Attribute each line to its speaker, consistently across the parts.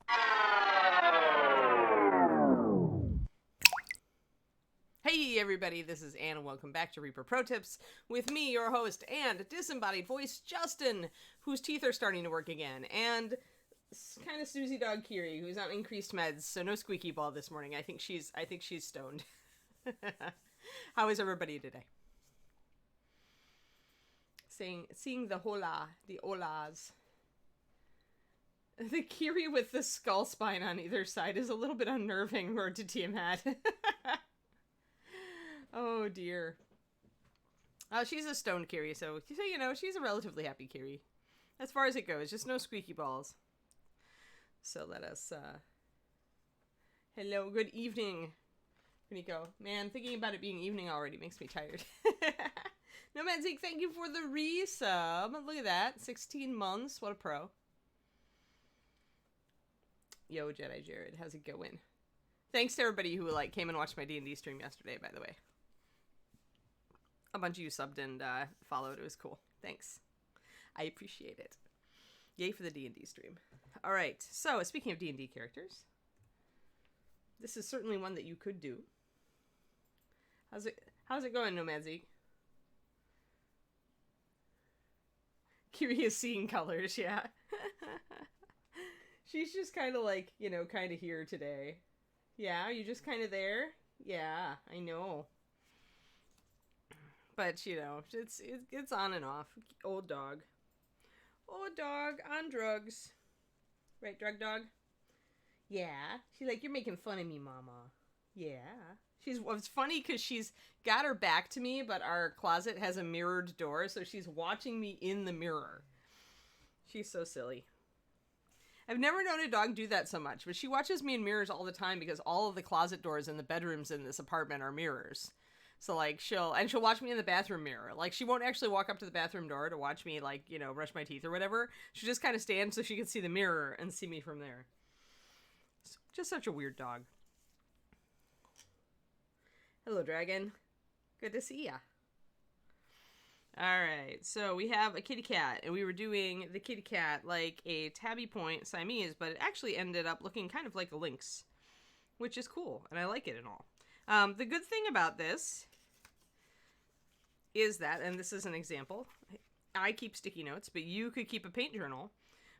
Speaker 1: Hey everybody, this is Anne and welcome back to Reaper Pro Tips with me, your host, and disembodied voice, Justin, whose teeth are starting to work again, and kind of snoozy dog Kiri, who's on increased meds, so no squeaky ball this morning. I think she's stoned. How is everybody today? Seeing the olas. The Kiri with the skull spine on either side is a little bit unnerving, word to Tiamat. Oh dear. She's a stoned Kiri, so you know, she's a relatively happy Kiri. As far as it goes, just no squeaky balls. So let us, hello, good evening, Nico. Man, thinking about it being evening already makes me tired. Nomad Zeke, thank you for the resub. Look at that, 16 months, what a pro. Yo, Jedi Jared, how's it going? Thanks to everybody who, came and watched my D&D stream yesterday, by the way. A bunch of you subbed and followed. It was cool. Thanks. I appreciate it. Yay for the D&D stream. All right. So, speaking of D&D characters, this is certainly one that you could do. How's it going, Nomad Zeke? Kiri is seeing colors, yeah. She's just kind of kind of here today. Yeah, you just kind of there? Yeah, I know. But, you know, it's on and off. Old dog. Old dog on drugs. Right, drug dog? Yeah. She's like, you're making fun of me, mama. Yeah. It's funny because she's got her back to me, but our closet has a mirrored door, so she's watching me in the mirror. She's so silly. I've never known a dog do that so much, but she watches me in mirrors all the time because all of the closet doors in the bedrooms in this apartment are mirrors. So, she'll watch me in the bathroom mirror. She won't actually walk up to the bathroom door to watch me, brush my teeth or whatever. She'll just kind of stand so she can see the mirror and see me from there. It's just such a weird dog. Hello, Dragon. Good to see ya. Alright, so we have a kitty cat, and we were doing the kitty cat like a tabby point Siamese, but it actually ended up looking kind of like a lynx, which is cool, and I like it and all. The good thing about this is that, and this is an example, I keep sticky notes, but you could keep a paint journal,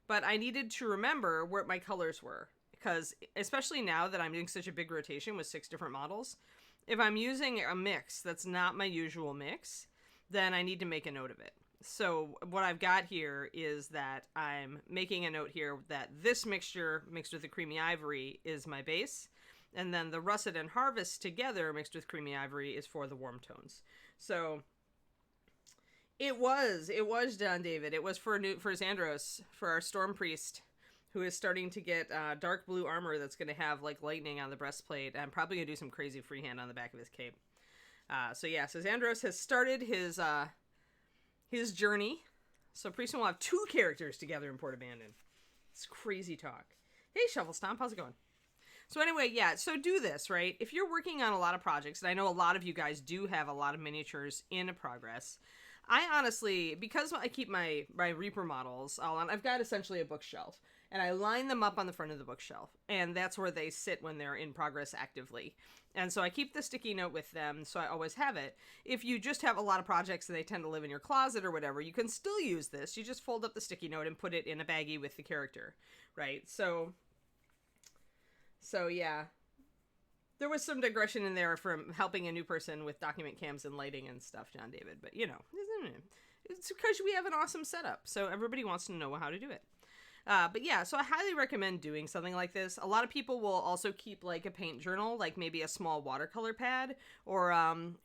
Speaker 1: but I needed to remember what my colors were, because especially now that I'm doing such a big rotation with 6 different models, if I'm using a mix that's not my usual mix, then I need to make a note of it. So what I've got here is that I'm making a note here that this mixture mixed with the creamy ivory is my base, and then the russet and harvest together mixed with creamy ivory is for the warm tones. So it was John David. It was for Xandros, for our Storm Priest, who is starting to get dark blue armor that's going to have lightning on the breastplate. I'm probably going to do some crazy freehand on the back of his cape. So Xandros has started his journey. So pretty soon we'll have 2 characters together in Port Abandon. It's crazy talk. Hey, Shovel Stomp, how's it going? So anyway, yeah, so do this, right? If you're working on a lot of projects, and I know a lot of you guys do have a lot of miniatures in progress, I honestly, because I keep my Reaper models all on, I've got essentially a bookshelf, and I line them up on the front of the bookshelf, and that's where they sit when they're in progress actively. And so I keep the sticky note with them, so I always have it. If you just have a lot of projects and they tend to live in your closet or whatever, you can still use this. You just fold up the sticky note and put it in a baggie with the character, right? So yeah. There was some digression in there from helping a new person with document cams and lighting and stuff, John David. But, you know, it's because we have an awesome setup. So everybody wants to know how to do it. But yeah, so I highly recommend doing something like this. A lot of people will also keep a paint journal, maybe a small watercolor pad, or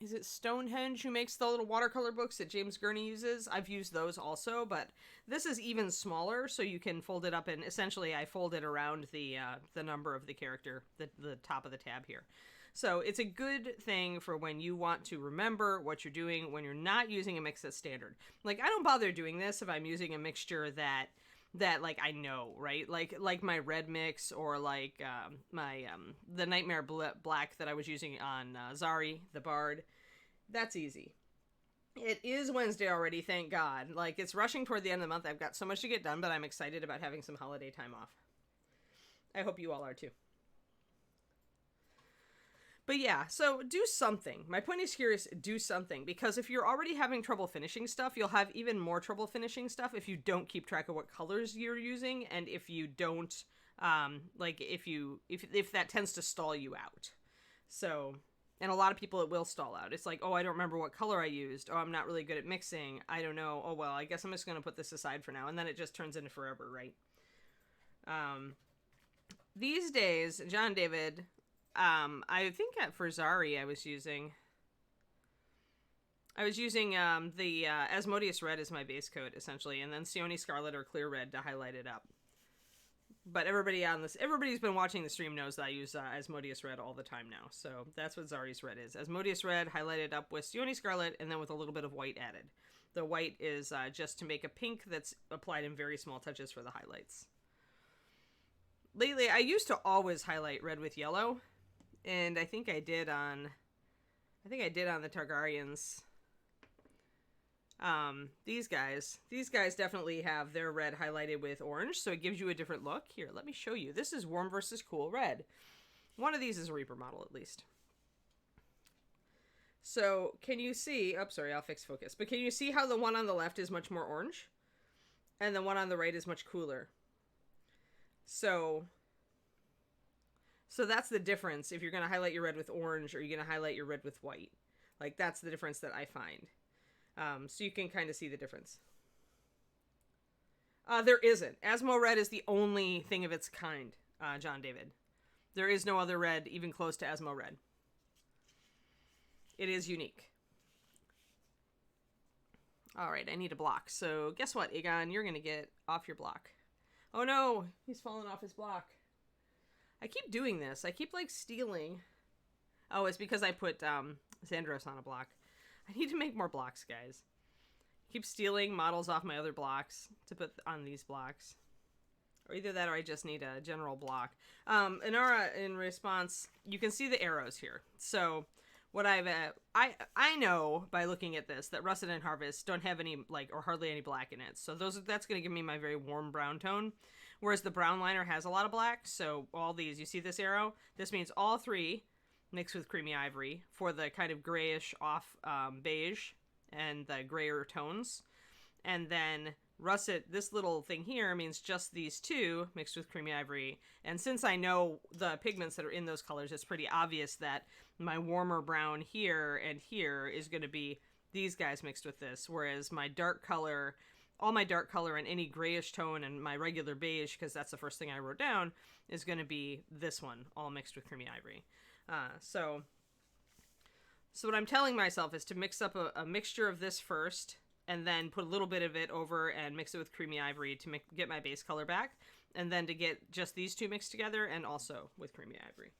Speaker 1: is it Stonehenge who makes the little watercolor books that James Gurney uses? I've used those also, but this is even smaller, so you can fold it up, and essentially I fold it around the number of the character, the top of the tab here. So it's a good thing for when you want to remember what you're doing when you're not using a mix that's standard. I don't bother doing this if I'm using a mixture that I know, right? Like my red mix, or my the Nightmare Black that I was using on Zari, the Bard. That's easy. It is Wednesday already, thank God. It's rushing toward the end of the month. I've got so much to get done, but I'm excited about having some holiday time off. I hope you all are too. But yeah, so do something. My point is here is do something, because if you're already having trouble finishing stuff, you'll have even more trouble finishing stuff if you don't keep track of what colors you're using, and if you don't, like if that tends to stall you out. So, and a lot of people it will stall out. It's like, oh, I don't remember what color I used. Oh, I'm not really good at mixing. I don't know. Oh, well, I guess I'm just going to put this aside for now. And then it just turns into forever, right? These days, John David, I think for Zari I was using the Asmodeus Red as my base coat, essentially, and then Sione Scarlet or Clear Red to highlight it up. But everybody's been watching the stream knows that I use Asmodeus Red all the time now, so that's what Zari's Red is. Asmodeus Red highlighted up with Sione Scarlet, and then with a little bit of white added. The white is just to make a pink that's applied in very small touches for the highlights. Lately, I used to always highlight red with yellow, and I think I did on the Targaryens. These guys definitely have their red highlighted with orange, so it gives you a different look. Here, let me show you. This is warm versus cool red. One of these is a Reaper model, at least. So, can you see... Oh, sorry, I'll fix focus. But can you see how the one on the left is much more orange? And the one on the right is much cooler. So that's the difference if you're going to highlight your red with orange or you're going to highlight your red with white. Like, that's the difference that I find. So you can kind of see the difference. There isn't. Asmo Red is the only thing of its kind, John David. There is no other red even close to Asmo Red. It is unique. All right, I need a block. So guess what, Aegon? You're going to get off your block. Oh no, he's fallen off his block. I keep doing this. I keep, like, stealing. Oh, it's because I put Xandros on a block. I need to make more blocks, guys. I keep stealing models off my other blocks to put on these blocks. Or either that or I just need a general block. Inara, in response, you can see the arrows here. So what I know by looking at this that Russet and Harvest don't have any, like, or hardly any black in it. So that's going to give me my very warm brown tone. Whereas the brown liner has a lot of black. So all these, you see this arrow? This means all three mixed with Creamy Ivory for the kind of grayish off beige and the grayer tones. And then Russet, this little thing here, means just these two mixed with Creamy Ivory. And since I know the pigments that are in those colors, it's pretty obvious that my warmer brown here and here is going to be these guys mixed with this. Whereas my dark color, all my dark color and any grayish tone and my regular beige, because that's the first thing I wrote down, is going to be this one, all mixed with Creamy Ivory. So what I'm telling myself is to mix up a mixture of this first, and then put a little bit of it over and mix it with Creamy Ivory to get my base color back, and then to get just these two mixed together and also with Creamy Ivory.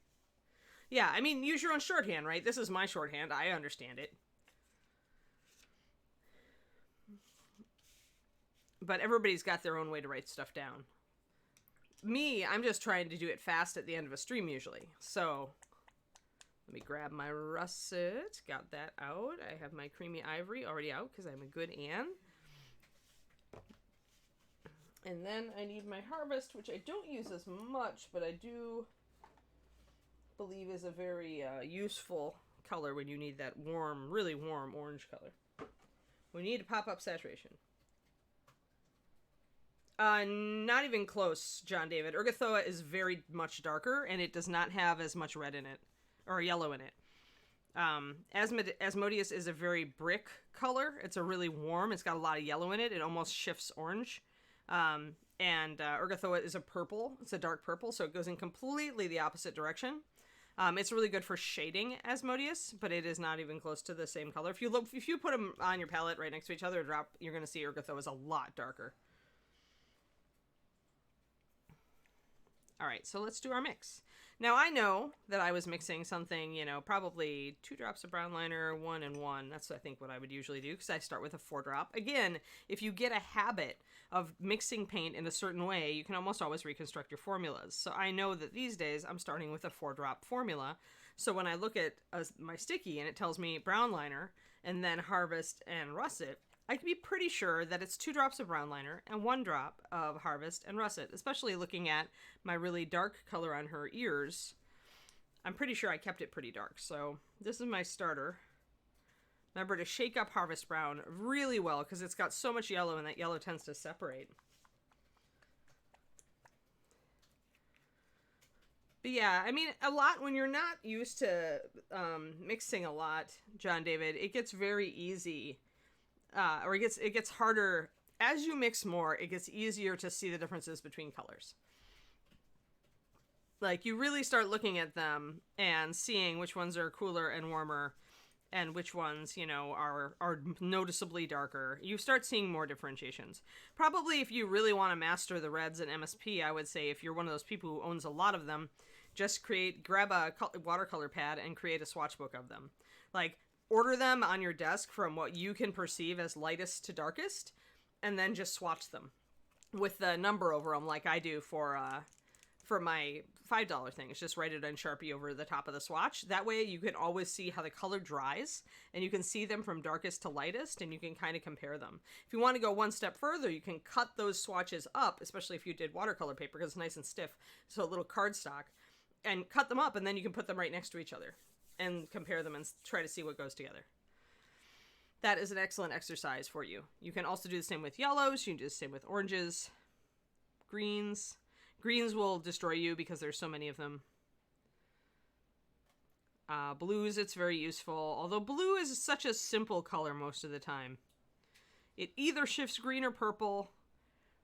Speaker 1: Yeah, I mean, use your own shorthand, right? This is my shorthand. I understand it. But everybody's got their own way to write stuff down. Me, I'm just trying to do it fast at the end of a stream usually. So let me grab my Russet. Got that out. I have my Creamy Ivory already out because I'm a good Ann. And then I need my Harvest, which I don't use as much, but I do believe is a very useful color when you need that warm, really warm orange color. We need to pop up saturation. Not even close, John David. Urgathoa is very much darker, and it does not have as much red in it, or yellow in it. Asmodeus is a very brick color. It's a really warm. It's got a lot of yellow in it. It almost shifts orange. And Urgathoa is a purple. It's a dark purple, so it goes in completely the opposite direction. It's really good for shading Asmodeus, but it is not even close to the same color. If you put them on your palette right next to each other, you're going to see Urgathoa is a lot darker. All right, so let's do our mix. Now, I know that I was mixing something, probably 2 drops of brown liner, 1 and 1. That's, I think, what I would usually do, because I start with a 4-drop. Again, if you get a habit of mixing paint in a certain way, you can almost always reconstruct your formulas. So I know that these days I'm starting with a 4-drop formula. So when I look at my sticky and it tells me brown liner and then Harvest and Russet, I can be pretty sure that it's 2 drops of brown liner and 1 drop of Harvest and Russet, especially looking at my really dark color on her ears. I'm pretty sure I kept it pretty dark. So this is my starter. Remember to shake up Harvest Brown really well because it's got so much yellow and that yellow tends to separate. But yeah, I mean, a lot when you're not used to mixing a lot, John David, it gets very easy, or it gets harder as you mix more. It gets easier to see the differences between colors. Like you really start looking at them and seeing which ones are cooler and warmer, and which ones, you know, are noticeably darker. You start seeing more differentiations. Probably if you really want to master the reds and MSP, I would say if you're one of those people who owns a lot of them, just grab a watercolor pad and create a swatch book of them. Like, order them on your desk from what you can perceive as lightest to darkest, and then just swatch them with the number over them like I do for my $5 thing. It's just write it in Sharpie over the top of the swatch. That way you can always see how the color dries, and you can see them from darkest to lightest, and you can kind of compare them. If you want to go one step further, you can cut those swatches up, especially if you did watercolor paper because it's nice and stiff, so a little cardstock, and cut them up, and then you can put them right next to each other and compare them and try to see what goes together. That is an excellent exercise for you. You can also do the same with yellows. You can do the same with oranges, greens. Greens will destroy you because there's so many of them. Blues, it's very useful. Although blue is such a simple color most of the time. It either shifts green or purple,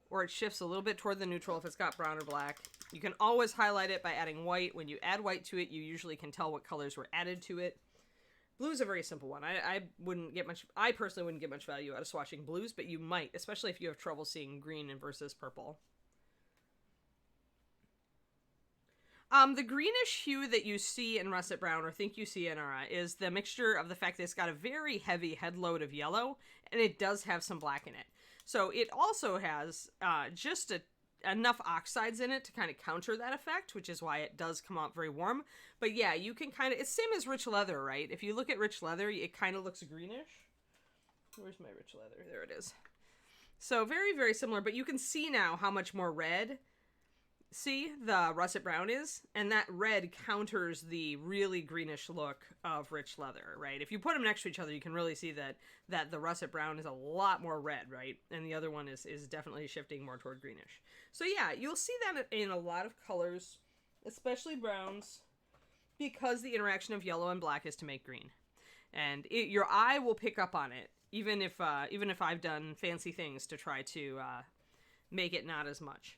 Speaker 1: or it shifts a little bit toward the neutral if it's got brown or black. You can always highlight it by adding white. When you add white to it, you usually can tell what colors were added to it. Blue is a very simple one. I personally wouldn't get much value out of swatching blues, but you might, especially if you have trouble seeing green versus purple. The greenish hue that you see in Russet Brown, or think you see in Aura, is the mixture of the fact that it's got a very heavy head load of yellow, and it does have some black in it. So it also has just enough oxides in it to kind of counter that effect, which is why it does come out very warm. But yeah, you can kind of, it's same as rich leather, right? If you look at rich leather, it kind of looks greenish. Where's my rich leather? There it is. So very, very similar, but you can see now how much more red, see, the Russet Brown is, and that red counters the really greenish look of rich leather, right? If you put them next to each other, you can really see that the Russet Brown is a lot more red, right? And the other one is definitely shifting more toward greenish. So yeah, you'll see that in a lot of colors, especially browns, because the interaction of yellow and black is to make green. And your eye will pick up on it, even if I've done fancy things to try to make it not as much.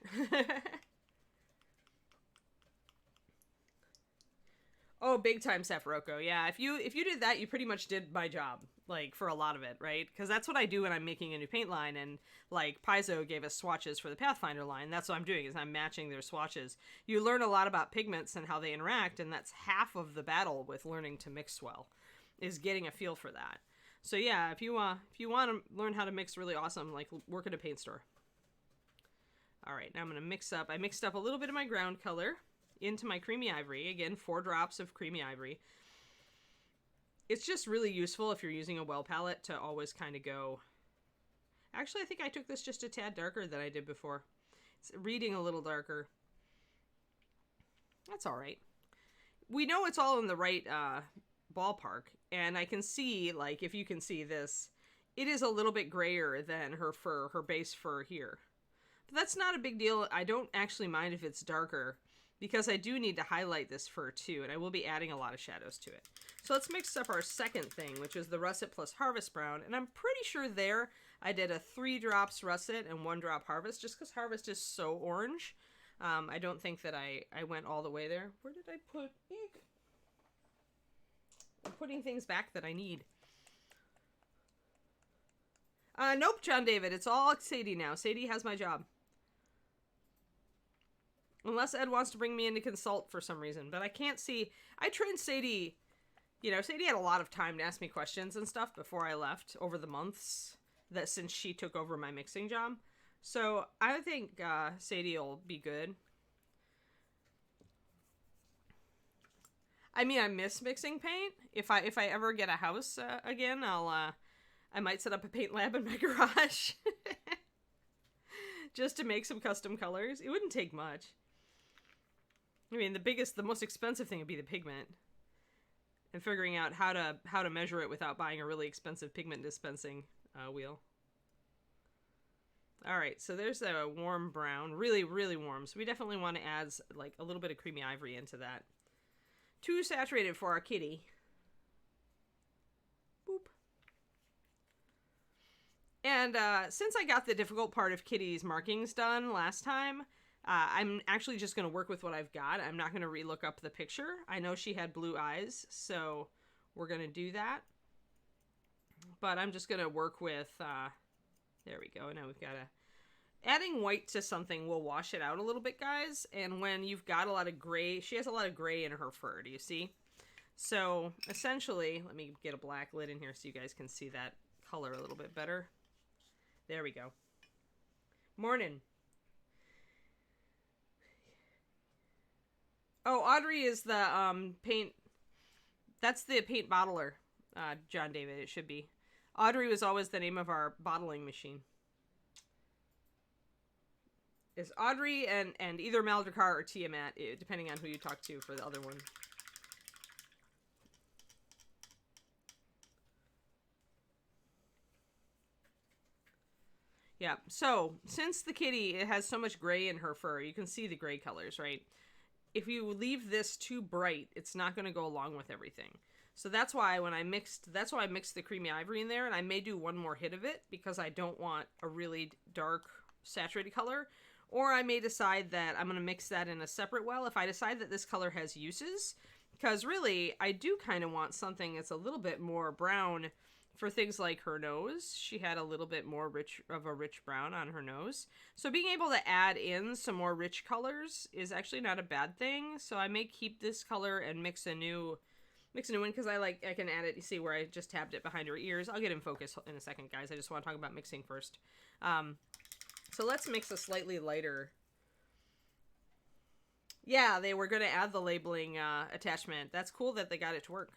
Speaker 1: Oh, big time Sephiroth. Yeah, if you did that, you pretty much did my job, like, for a lot of it, right? Because that's what I do when I'm making a new paint line, and, like, Paizo gave us swatches for the Pathfinder line. That's what I'm doing, is I'm matching their swatches. You learn a lot about pigments and how they interact, and that's half of the battle with learning to mix well, is getting a feel for that. So yeah, if you want to learn how to mix really awesome, like, work at a paint store. All right, now I'm going to mix up. I mixed up a little bit of my ground color into my creamy ivory. Again, 4 drops of creamy ivory. It's just really useful if you're using a well palette to always kind of go... Actually, I think I took this just a tad darker than I did before. It's reading a little darker. That's all right. We know it's all in the right ballpark, and I can see, like, if you can see this, it is a little bit grayer than her fur, her base fur here. But that's not a big deal. I don't actually mind if it's darker, because I do need to highlight this fur too, and I will be adding a lot of shadows to it. So let's mix up our second thing, which is the Russet plus Harvest Brown, and I'm pretty sure there I did a 3 drops Russet and 1 drop Harvest, just because Harvest is so orange. I don't think that I went all the way there. Where did I put... Eek. I'm putting things back that I need. Nope, John David, it's all Sadie now. Sadie has my job. Unless Ed wants to bring me in to consult for some reason. But I can't see... I trained Sadie... You know, Sadie had a lot of time to ask me questions and stuff before I left over the months since she took over my mixing job. So I think Sadie will be good. I mean, I miss mixing paint. If I ever get a house again, I might set up a paint lab in my garage just to make some custom colors. It wouldn't take much. I mean, the most expensive thing would be the pigment, and figuring out how to measure it without buying a really expensive pigment dispensing wheel. All right, so there's a warm brown, really, really warm. So we definitely want to add like a little bit of creamy ivory into that. Too saturated for our kitty. Boop. And since I got the difficult part of Kitty's markings done last time, I'm actually just going to work with what I've got. I'm not going to relook up the picture. I know she had blue eyes, so we're going to do that. But I'm just going to work with, there we go. Now we've got adding white to something will wash it out a little bit, guys. And when you've got a lot of gray, she has a lot of gray in her fur, do you see? So essentially, let me get a black lid in here so you guys can see that color a little bit better. There we go. Morning. Oh, Audrey is the paint. That's the paint bottler, John David. It should be. Audrey was always the name of our bottling machine. It's Audrey and either Maldricar or Tiamat, depending on who you talk to for the other one. Yeah, so since the kitty, it has so much gray in her fur, you can see the gray colors, right? If you leave this too bright, it's not going to go along with everything. So that's why I mixed the creamy ivory in there, and I may do one more hit of it because I don't want a really dark saturated color. Or I may decide that I'm going to mix that in a separate well if I decide that this color has uses. Because really, I do kind of want something that's a little bit more brown for things like her nose. She had a little bit more rich brown on her nose. So being able to add in some more rich colors is actually not a bad thing. So I may keep this color and mix a new one because I can add it. You see where I just tabbed it behind her ears. I'll get in focus in a second, guys. I just want to talk about mixing first. So let's mix a slightly lighter. Yeah, they were going to add the labeling attachment. That's cool that they got it to work.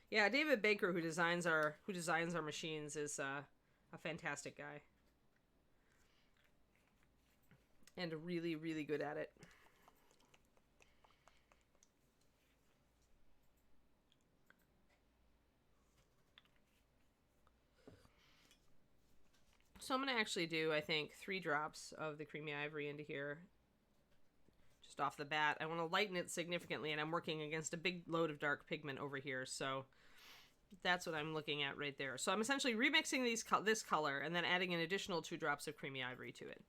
Speaker 1: Yeah, David Baker, who designs our machines, is a fantastic guy. And really, really good at it. So I'm going to actually do, I think, 3 drops of the creamy ivory into here. Just off the bat. I want to lighten it significantly, and I'm working against a big load of dark pigment over here, so that's what I'm looking at right there. So I'm essentially remixing this color and then adding an additional 2 drops of creamy ivory to it.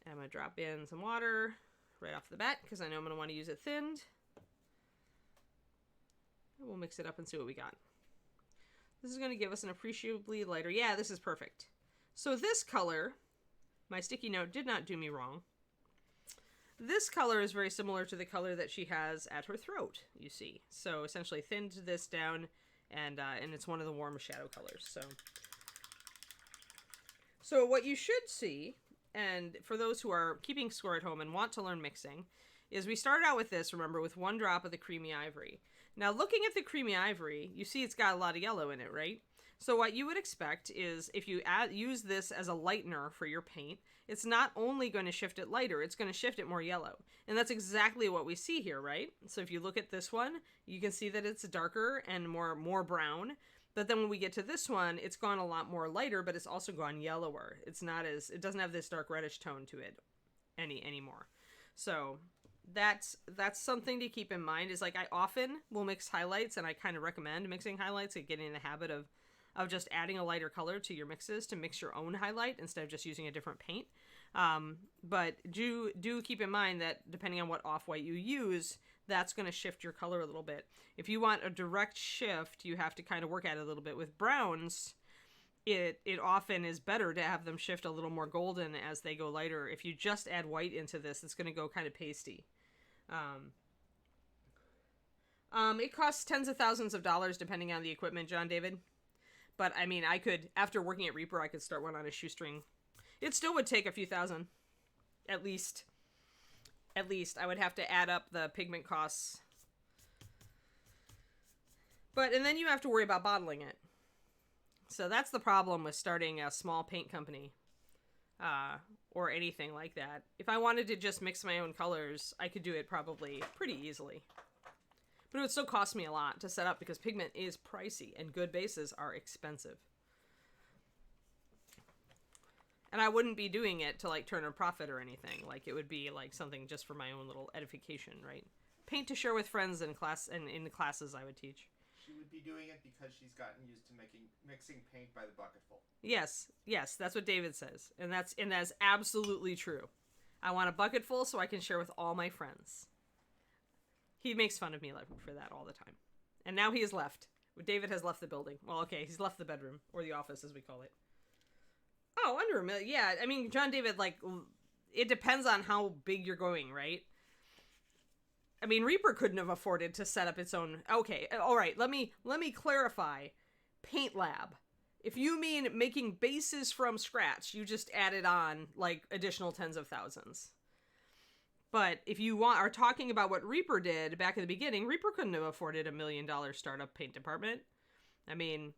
Speaker 1: I'm going to drop in some water right off the bat because I know I'm going to want to use it thinned. And we'll mix it up and see what we got. This is going to give us an appreciably lighter... Yeah, this is perfect. So this color, my sticky note did not do me wrong. This color is very similar to the color that she has at her throat, you see. So essentially thinned this down, and it's one of the warm shadow colors. So what you should see, and for those who are keeping score at home and want to learn mixing, is we started out with this, remember, with 1 drop of the creamy ivory. Now looking at the creamy ivory, you see it's got a lot of yellow in it, right? So what you would expect is if you use this as a lightener for your paint, it's not only going to shift it lighter, it's going to shift it more yellow. And that's exactly what we see here, right? So if you look at this one, you can see that it's darker and more brown. But then when we get to this one, it's gone a lot more lighter, but it's also gone yellower. It doesn't have this dark reddish tone to it anymore. So that's something to keep in mind, is like I often will mix highlights, and I kind of recommend mixing highlights and getting in the habit of just adding a lighter color to your mixes to mix your own highlight instead of just using a different paint. But do keep in mind that depending on what off-white you use, that's going to shift your color a little bit. If you want a direct shift, you have to kind of work at it a little bit. With browns, it often is better to have them shift a little more golden as they go lighter. If you just add white into this, it's going to go kind of pasty. It costs tens of thousands of dollars depending on the equipment, John David. But, I mean, I could, after working at Reaper, I could start one on a shoestring. It still would take a few thousand, at least. At least I would have to add up the pigment costs. And then you have to worry about bottling it. So that's the problem with starting a small paint company. Or anything like that. If I wanted to just mix my own colors, I could do it probably pretty easily. But it would still cost me a lot to set up because pigment is pricey and good bases are expensive. And I wouldn't be doing it to like turn a profit or anything. Like it would be like something just for my own little edification, right? Paint to share with friends in class and in the classes I would teach.
Speaker 2: She would be doing it because she's gotten used to mixing paint by the bucketful.
Speaker 1: Yes, that's what David says. And that's absolutely true. I want a bucket full so I can share with all my friends. He makes fun of me for that all the time. And now he has left. David has left the building. Well, okay, he's left the bedroom, or the office as we call it. Oh, under $1 million. Yeah, I mean, John David, like, it depends on how big you're going, right? I mean, Reaper couldn't have afforded to set up its own... Okay, all right, let me clarify. Paint Lab. If you mean making bases from scratch, you just added on, like, additional tens of thousands. But if you are talking about what Reaper did back at the beginning, Reaper couldn't have afforded $1 million startup paint department. I mean,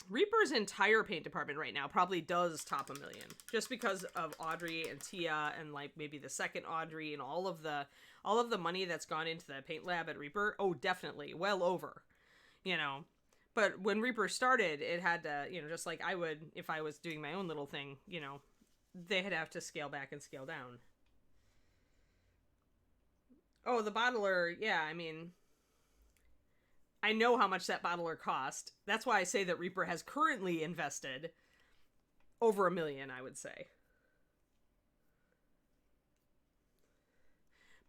Speaker 1: Reaper's entire paint department right now probably does top $1 million. Just because of Audrey and Tia and, like, maybe the second Audrey and all of the money that's gone into the paint lab at Reaper. Oh, definitely. Well over. You know. But when Reaper started, it had to, you know, just like I would if I was doing my own little thing, you know, they'd have to scale back and scale down. Oh, the bottler, yeah, I mean, I know how much that bottler cost. That's why I say that Reaper has currently invested over $1 million, I would say.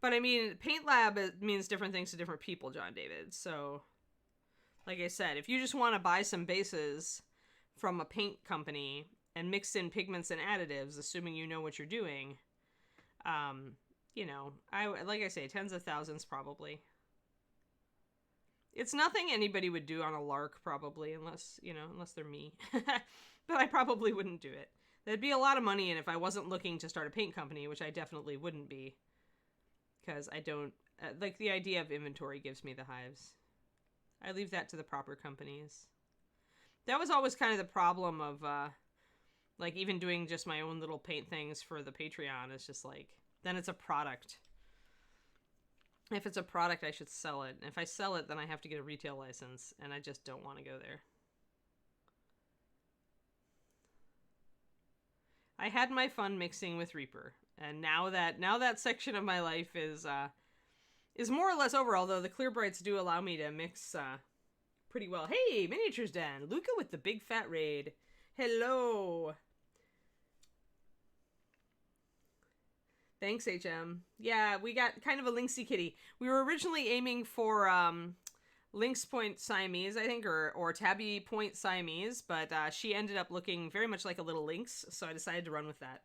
Speaker 1: But I mean, Paint Lab means different things to different people, John David. So, like I said, if you just want to buy some bases from a paint company and mix in pigments and additives, assuming you know what you're doing, you know, like I say, tens of thousands probably. It's nothing anybody would do on a lark probably, unless they're me. But I probably wouldn't do it. That'd be a lot of money, and if I wasn't looking to start a paint company, which I definitely wouldn't be, because I don't, like, the idea of inventory gives me the hives. I leave that to the proper companies. That was always kind of the problem of, like, even doing just my own little paint things for the Patreon. It's just like, then it's a product. If it's a product, I should sell it. And if I sell it, then I have to get a retail license, and I just don't want to go there. I had my fun mixing with Reaper, and now that section of my life is more or less over, although the Clear Brights do allow me to mix pretty well. Hey, Miniatures Den! Luca with the big fat raid. Hello! Thanks, HM. Yeah, we got kind of a Lynxy kitty. We were originally aiming for Lynx Point Siamese, I think, or Tabby Point Siamese, but she ended up looking very much like a little lynx, so I decided to run with that.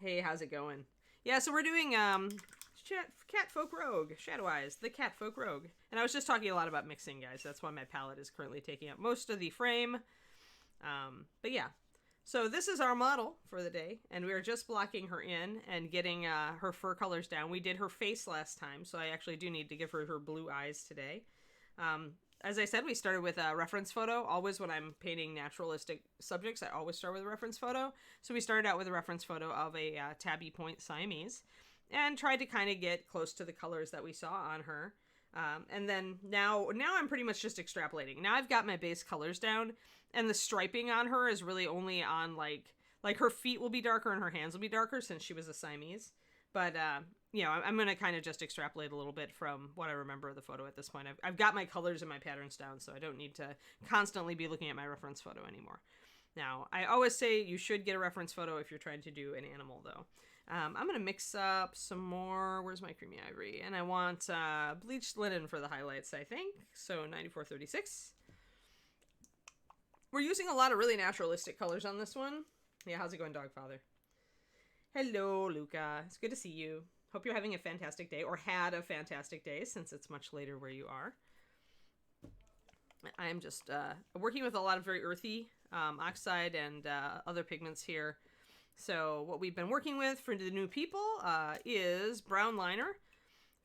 Speaker 1: Hey, how's it going? Yeah, so we're doing Catfolk Rogue, Shadoweyes, the Catfolk Rogue. And I was just talking a lot about mixing, guys. That's why my palette is currently taking up most of the frame. But yeah, so this is our model for the day, and we are just blocking her in and getting her fur colors down. We did her face last time, so I actually do need to give her blue eyes today. As I said, we started with a reference photo. Always when I'm painting naturalistic subjects, I always start with a reference photo. So we started out with a reference photo of a Tabby Point Siamese and tried to kind of get close to the colors that we saw on her. And then now I'm pretty much just extrapolating. Now I've got my base colors down, and the striping on her is really only on like her feet will be darker and her hands will be darker since she was a Siamese. But, you know, I'm going to kind of just extrapolate a little bit from what I remember of the photo at this point. I've got my colors and my patterns down, so I don't need to constantly be looking at my reference photo anymore. Now, I always say you should get a reference photo if you're trying to do an animal, though. I'm going to mix up some more. Where's my creamy ivory? And I want bleached linen for the highlights, I think. So 9436. We're using a lot of really naturalistic colors on this one. Yeah, how's it going, Dogfather? Hello, Luca. It's good to see you. Hope you're having a fantastic day, or had a fantastic day, since it's much later where you are. I am just working with a lot of very earthy oxide and other pigments here. So what we've been working with for the new people is brown liner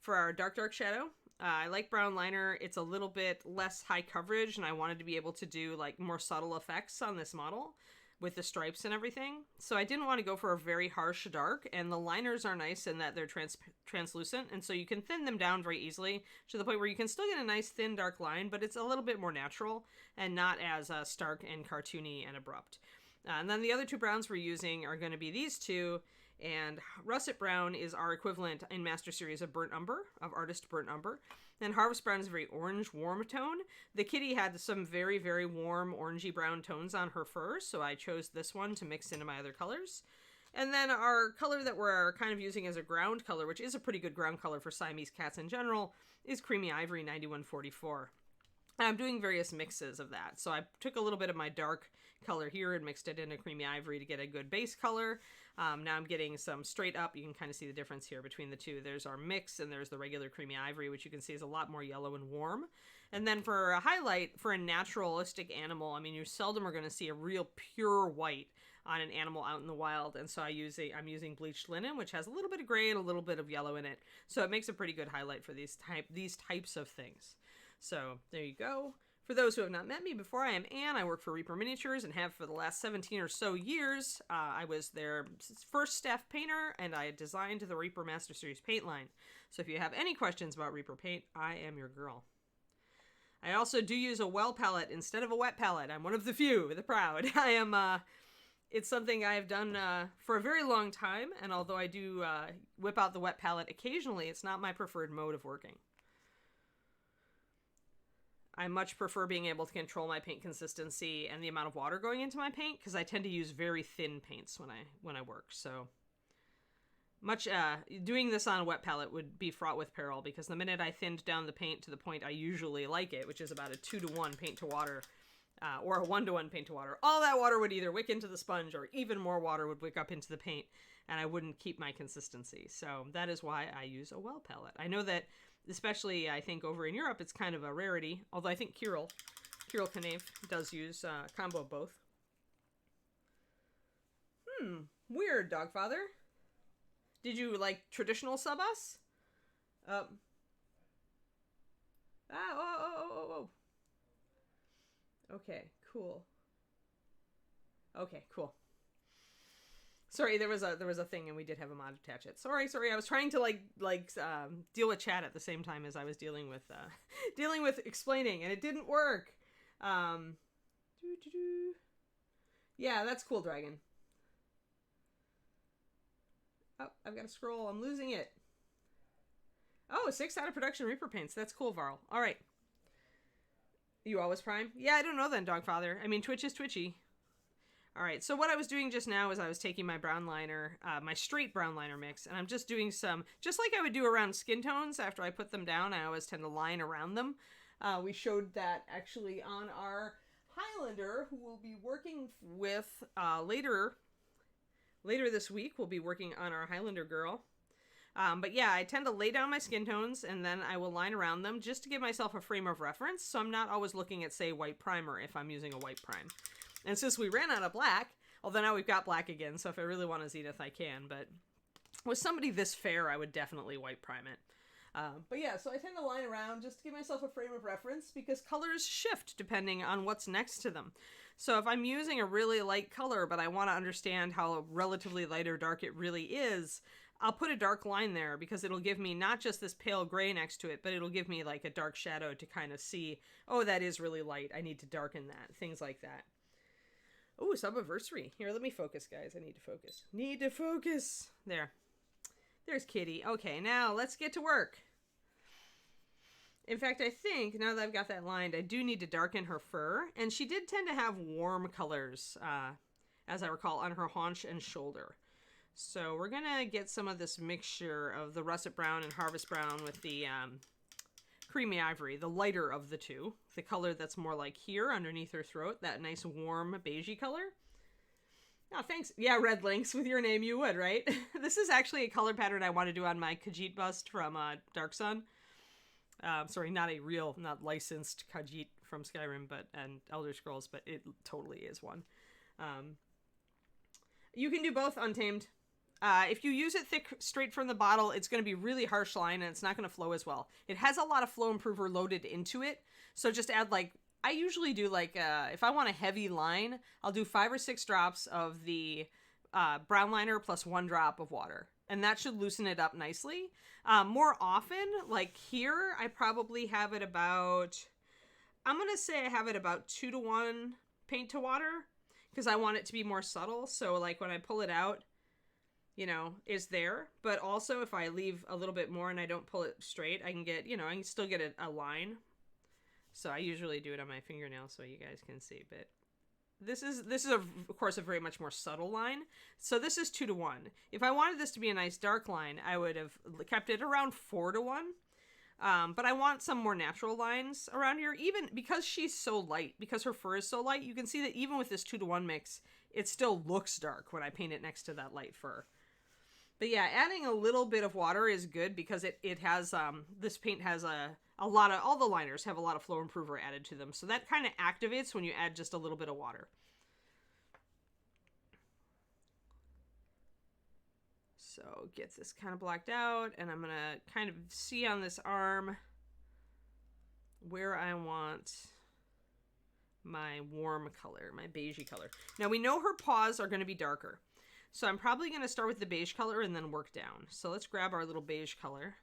Speaker 1: for our dark shadow. I like brown liner. It's a little bit less high coverage, and I wanted to be able to do like more subtle effects on this model with the stripes and everything. So I didn't want to go for a very harsh dark, and the liners are nice in that they're translucent, and so you can thin them down very easily to the point where you can still get a nice thin dark line, but it's a little bit more natural and not as stark and cartoony and abrupt. And then the other two browns we're using are going to be these two, and Russet Brown is our equivalent in Master Series of Burnt Umber, of Artist Burnt Umber. And Harvest Brown is a very orange, warm tone. The kitty had some very, very warm, orangey brown tones on her fur, so I chose this one to mix into my other colors. And then our color that we're kind of using as a ground color, which is a pretty good ground color for Siamese cats in general, is Creamy Ivory 9144. And I'm doing various mixes of that. So I took a little bit of my dark color here and mixed it into Creamy Ivory to get a good base color. Now I'm getting some straight up. You can kind of see the difference here between the two. There's our mix and there's the regular Creamy Ivory, which you can see is a lot more yellow and warm. And then for a highlight, for a naturalistic animal, I mean, you seldom are going to see a real pure white on an animal out in the wild. And so I'm using bleached linen, which has a little bit of gray and a little bit of yellow in it. So it makes a pretty good highlight for these types of things. So there you go. For those who have not met me before, I am Anne. I work for Reaper Miniatures and have for the last 17 or so years. I was their first staff painter, and I designed the Reaper Master Series paint line. So if you have any questions about Reaper paint, I am your girl. I also do use a well palette instead of a wet palette. I'm one of the few, the proud. It's something I have done for a very long time, and although I do whip out the wet palette occasionally, it's not my preferred mode of working. I much prefer being able to control my paint consistency and the amount of water going into my paint, because I tend to use very thin paints when I work. So doing this on a wet palette would be fraught with peril, because the minute I thinned down the paint to the point I usually like it, which is about a 2-to-1 paint to water, or a 1-to-1 paint to water, all that water would either wick into the sponge or even more water would wick up into the paint, and I wouldn't keep my consistency. So that is why I use a well palette. I know that, especially I think over in Europe, it's kind of a rarity, although I think Kirill Knave does use a combo of both. Weird, Dogfather. Did you like traditional sub us? Okay, cool. Okay, cool. Sorry, there was a thing and we did have a mod attach it. Sorry. I was trying to deal with chat at the same time as I was dealing with explaining, and it didn't work. Yeah, that's cool, Dragon. Oh, I've got to scroll. I'm losing it. Oh, 6 out of production Reaper paints. That's cool, Varl. All right. You always prime? Yeah, I don't know then, Dogfather. I mean, Twitch is twitchy. All right, so what I was doing just now is I was taking my brown liner, my straight brown liner mix, and I'm just doing some, just like I would do around skin tones after I put them down, I always tend to line around them. We showed that actually on our Highlander, who we'll be working with later this week. We'll be working on our Highlander girl. But yeah, I tend to lay down my skin tones, and then I will line around them just to give myself a frame of reference, so I'm not always looking at, say, white primer if I'm using a white prime. And since we ran out of black, although now we've got black again, so if I really want a Zenith, I can. But with somebody this fair, I would definitely white prime it. But yeah, so I tend to line around just to give myself a frame of reference, because colors shift depending on what's next to them. So if I'm using a really light color, but I want to understand how relatively light or dark it really is, I'll put a dark line there, because it'll give me not just this pale gray next to it, but it'll give me like a dark shadow to kind of see, oh, that is really light. I need to darken that. Things like that. Oh, Subiversary. Here, let me focus, guys. I need to focus. There. There's Kitty. Okay, now let's get to work. In fact, I think, now that I've got that lined, I do need to darken her fur. And she did tend to have warm colors, as I recall, on her haunch and shoulder. So we're going to get some of this mixture of the Russet Brown and Harvest Brown with the Creamy Ivory, the lighter of the two. The color that's more like here underneath her throat, that nice warm beigey color. Oh, thanks. Yeah, Red Lynx, with your name you would, right? This is actually a color pattern I want to do on my Khajiit bust from Dark Sun. Sorry, not licensed Khajiit from Skyrim, and Elder Scrolls, but it totally is one. You can do both Untamed. If you use it thick straight from the bottle, it's going to be really harsh line and it's not going to flow as well. It has a lot of flow improver loaded into it. So just add I usually do if I want a heavy line, I'll do 5 or 6 drops of the brown liner plus 1 drop of water. And that should loosen it up nicely. More often, like here, I probably have it about, I'm going to say I have it about 2 to 1 paint to water because I want it to be more subtle. So when I pull it out, is there. But also if I leave a little bit more and I don't pull it straight, I can get, I can still get a line. So I usually do it on my fingernail so you guys can see. But this is of course a very much more subtle line. So this is 2 to 1. If I wanted this to be a nice dark line, I would have kept it around 4 to 1. But I want some more natural lines around here, even because she's so light, because her fur is so light. You can see that even with this 2 to 1 mix, it still looks dark when I paint it next to that light fur. But yeah, adding a little bit of water is good because it has, this paint has a lot of, all the liners have a lot of flow improver added to them. So that kind of activates when you add just a little bit of water. So get this kind of blacked out, and I'm going to kind of see on this arm where I want my warm color, my beigey color. Now we know her paws are going to be darker. So I'm probably going to start with the beige color and then work down. So let's grab our little beige color,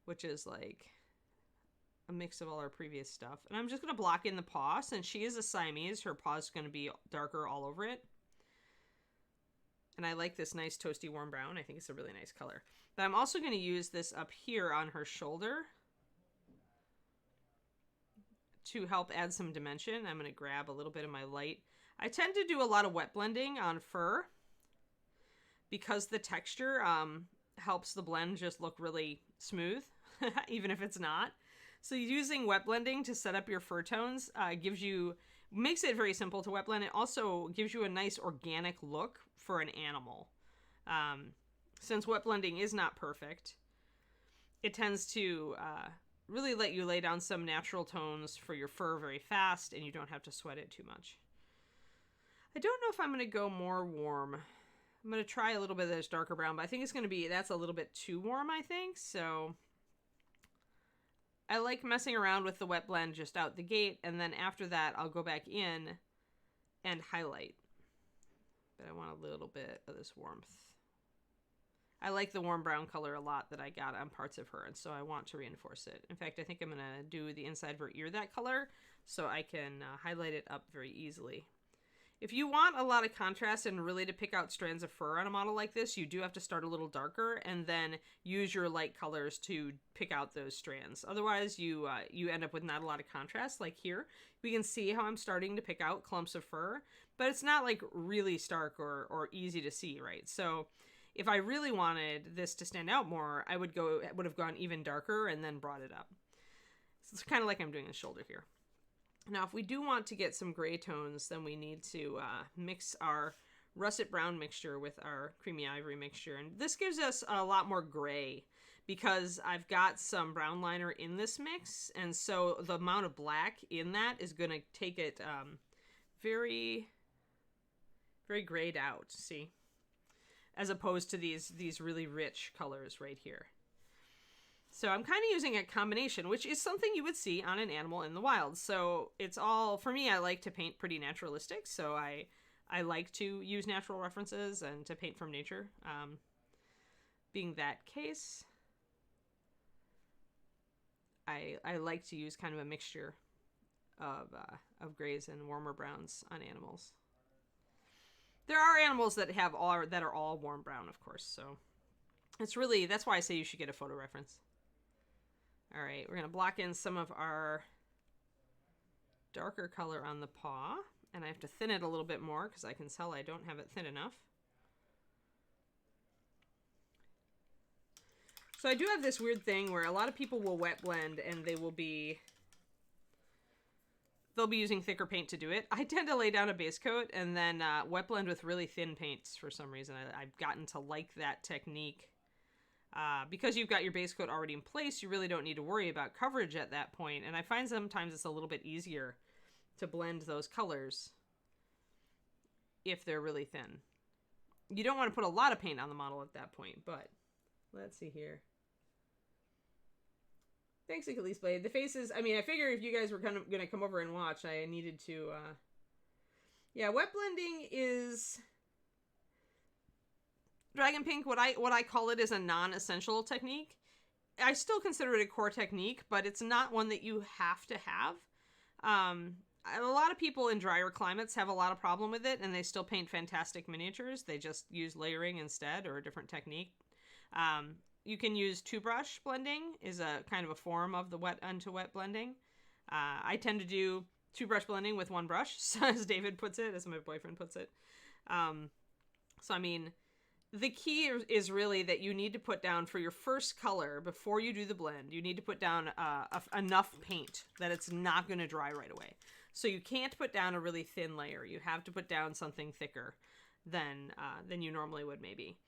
Speaker 1: which is a mix of all our previous stuff. And I'm just going to block in the paw. Since she is a Siamese, her paw is going to be darker all over it. And I like this nice toasty warm brown. I think it's a really nice color. But I'm also going to use this up here on her shoulder to help add some dimension. I'm going to grab a little bit of my light. I tend to do a lot of wet blending on fur because the texture helps the blend just look really smooth, even if it's not. So using wet blending to set up your fur tones makes it very simple to wet blend. It also gives you a nice organic look for an animal. Since wet blending is not perfect, it tends to really let you lay down some natural tones for your fur very fast, and you don't have to sweat it too much. I don't know if I'm going to go more warm. I'm going to try a little bit of this darker brown, but I think it's going to be, that's a little bit too warm, I think. So I like messing around with the wet blend just out the gate, and then after that, I'll go back in and highlight. But I want a little bit of this warmth. I like the warm brown color a lot that I got on parts of her, and so I want to reinforce it. In fact, I think I'm going to do the inside of her ear that color so I can highlight it up very easily. If you want a lot of contrast and really to pick out strands of fur on a model like this, you do have to start a little darker and then use your light colors to pick out those strands. Otherwise, you end up with not a lot of contrast. Like here, we can see how I'm starting to pick out clumps of fur, but it's not really stark or easy to see, right? So if I really wanted this to stand out more, I would have gone even darker and then brought it up. So it's kind of like I'm doing the shoulder here. Now, if we do want to get some gray tones, then we need to mix our russet brown mixture with our creamy ivory mixture. And this gives us a lot more gray because I've got some brown liner in this mix. And so the amount of black in that is going to take it very, very grayed out, see? As opposed to these really rich colors right here. So I'm kind of using a combination, which is something you would see on an animal in the wild. So it's all, for me, I like to paint pretty naturalistic. So I like to use natural references and to paint from nature. Being that case, I like to use kind of a mixture of grays and warmer browns on animals. There are animals that are all warm brown, of course. So that's why I say you should get a photo reference. All right, we're going to block in some of our darker color on the paw, and I have to thin it a little bit more because I can tell I don't have it thin enough. So I do have this weird thing where a lot of people will wet blend and they'll be using thicker paint to do it. I tend to lay down a base coat and then wet blend with really thin paints for some reason. I've gotten to like that technique Because you've got your base coat already in place, you really don't need to worry about coverage at that point. And I find sometimes it's a little bit easier to blend those colors if they're really thin. You don't want to put a lot of paint on the model at that point, but let's see here. Thanks, Achilles Blade. The faces, I mean, I figure if you guys were kind of going to come over and watch, I needed to, yeah, wet blending is... Dragon Pink, what I call it is a non-essential technique. I still consider it a core technique, but it's not one that you have to have. A lot of people in drier climates have a lot of problem with it, and they still paint fantastic miniatures. They just use layering instead, or a different technique. You can use two-brush blending, is a kind of a form of the wet unto wet blending. I tend to do two-brush blending with one brush, as David puts it, as my boyfriend puts it. So, I mean... The key is really that you need to put down for your first color, before you do the blend, you need to put down enough paint that it's not going to dry right away. So you can't put down a really thin layer. You have to put down something thicker than you normally would maybe.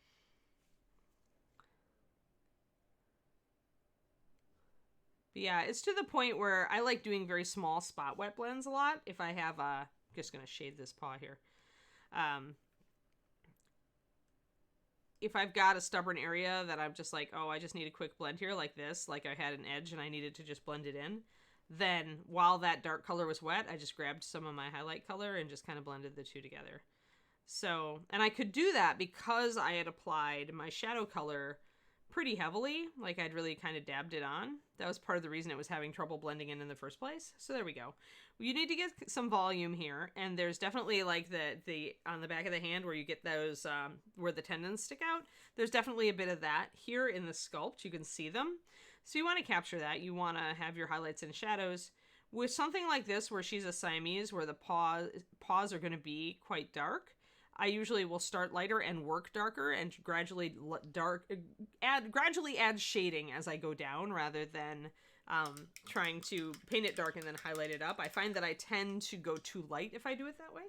Speaker 1: But yeah, it's to the point where I like doing very small spot wet blends a lot. If I have, I'm just going to shade this paw here. If I've got a stubborn area that I'm just like, oh, I just need a quick blend here like this, like I had an edge and I needed to just blend it in, then while that dark color was wet, I just grabbed some of my highlight color and just kind of blended the two together. So, and I could do that because I had applied my shadow color pretty heavily, like I'd really kind of dabbed it on. That was part of the reason it was having trouble blending in the first place. So there we go. You need to get some volume here, and there's definitely like the on the back of the hand where you get those where the tendons stick out. There's definitely a bit of that here in the sculpt. You can see them. So you want to capture that. You want to have your highlights and shadows. With something like this where she's a Siamese, where the paws are going to be quite dark, I usually will start lighter and work darker and gradually add shading as I go down, rather than trying to paint it dark and then highlight it up. I find that I tend to go too light if I do it that way.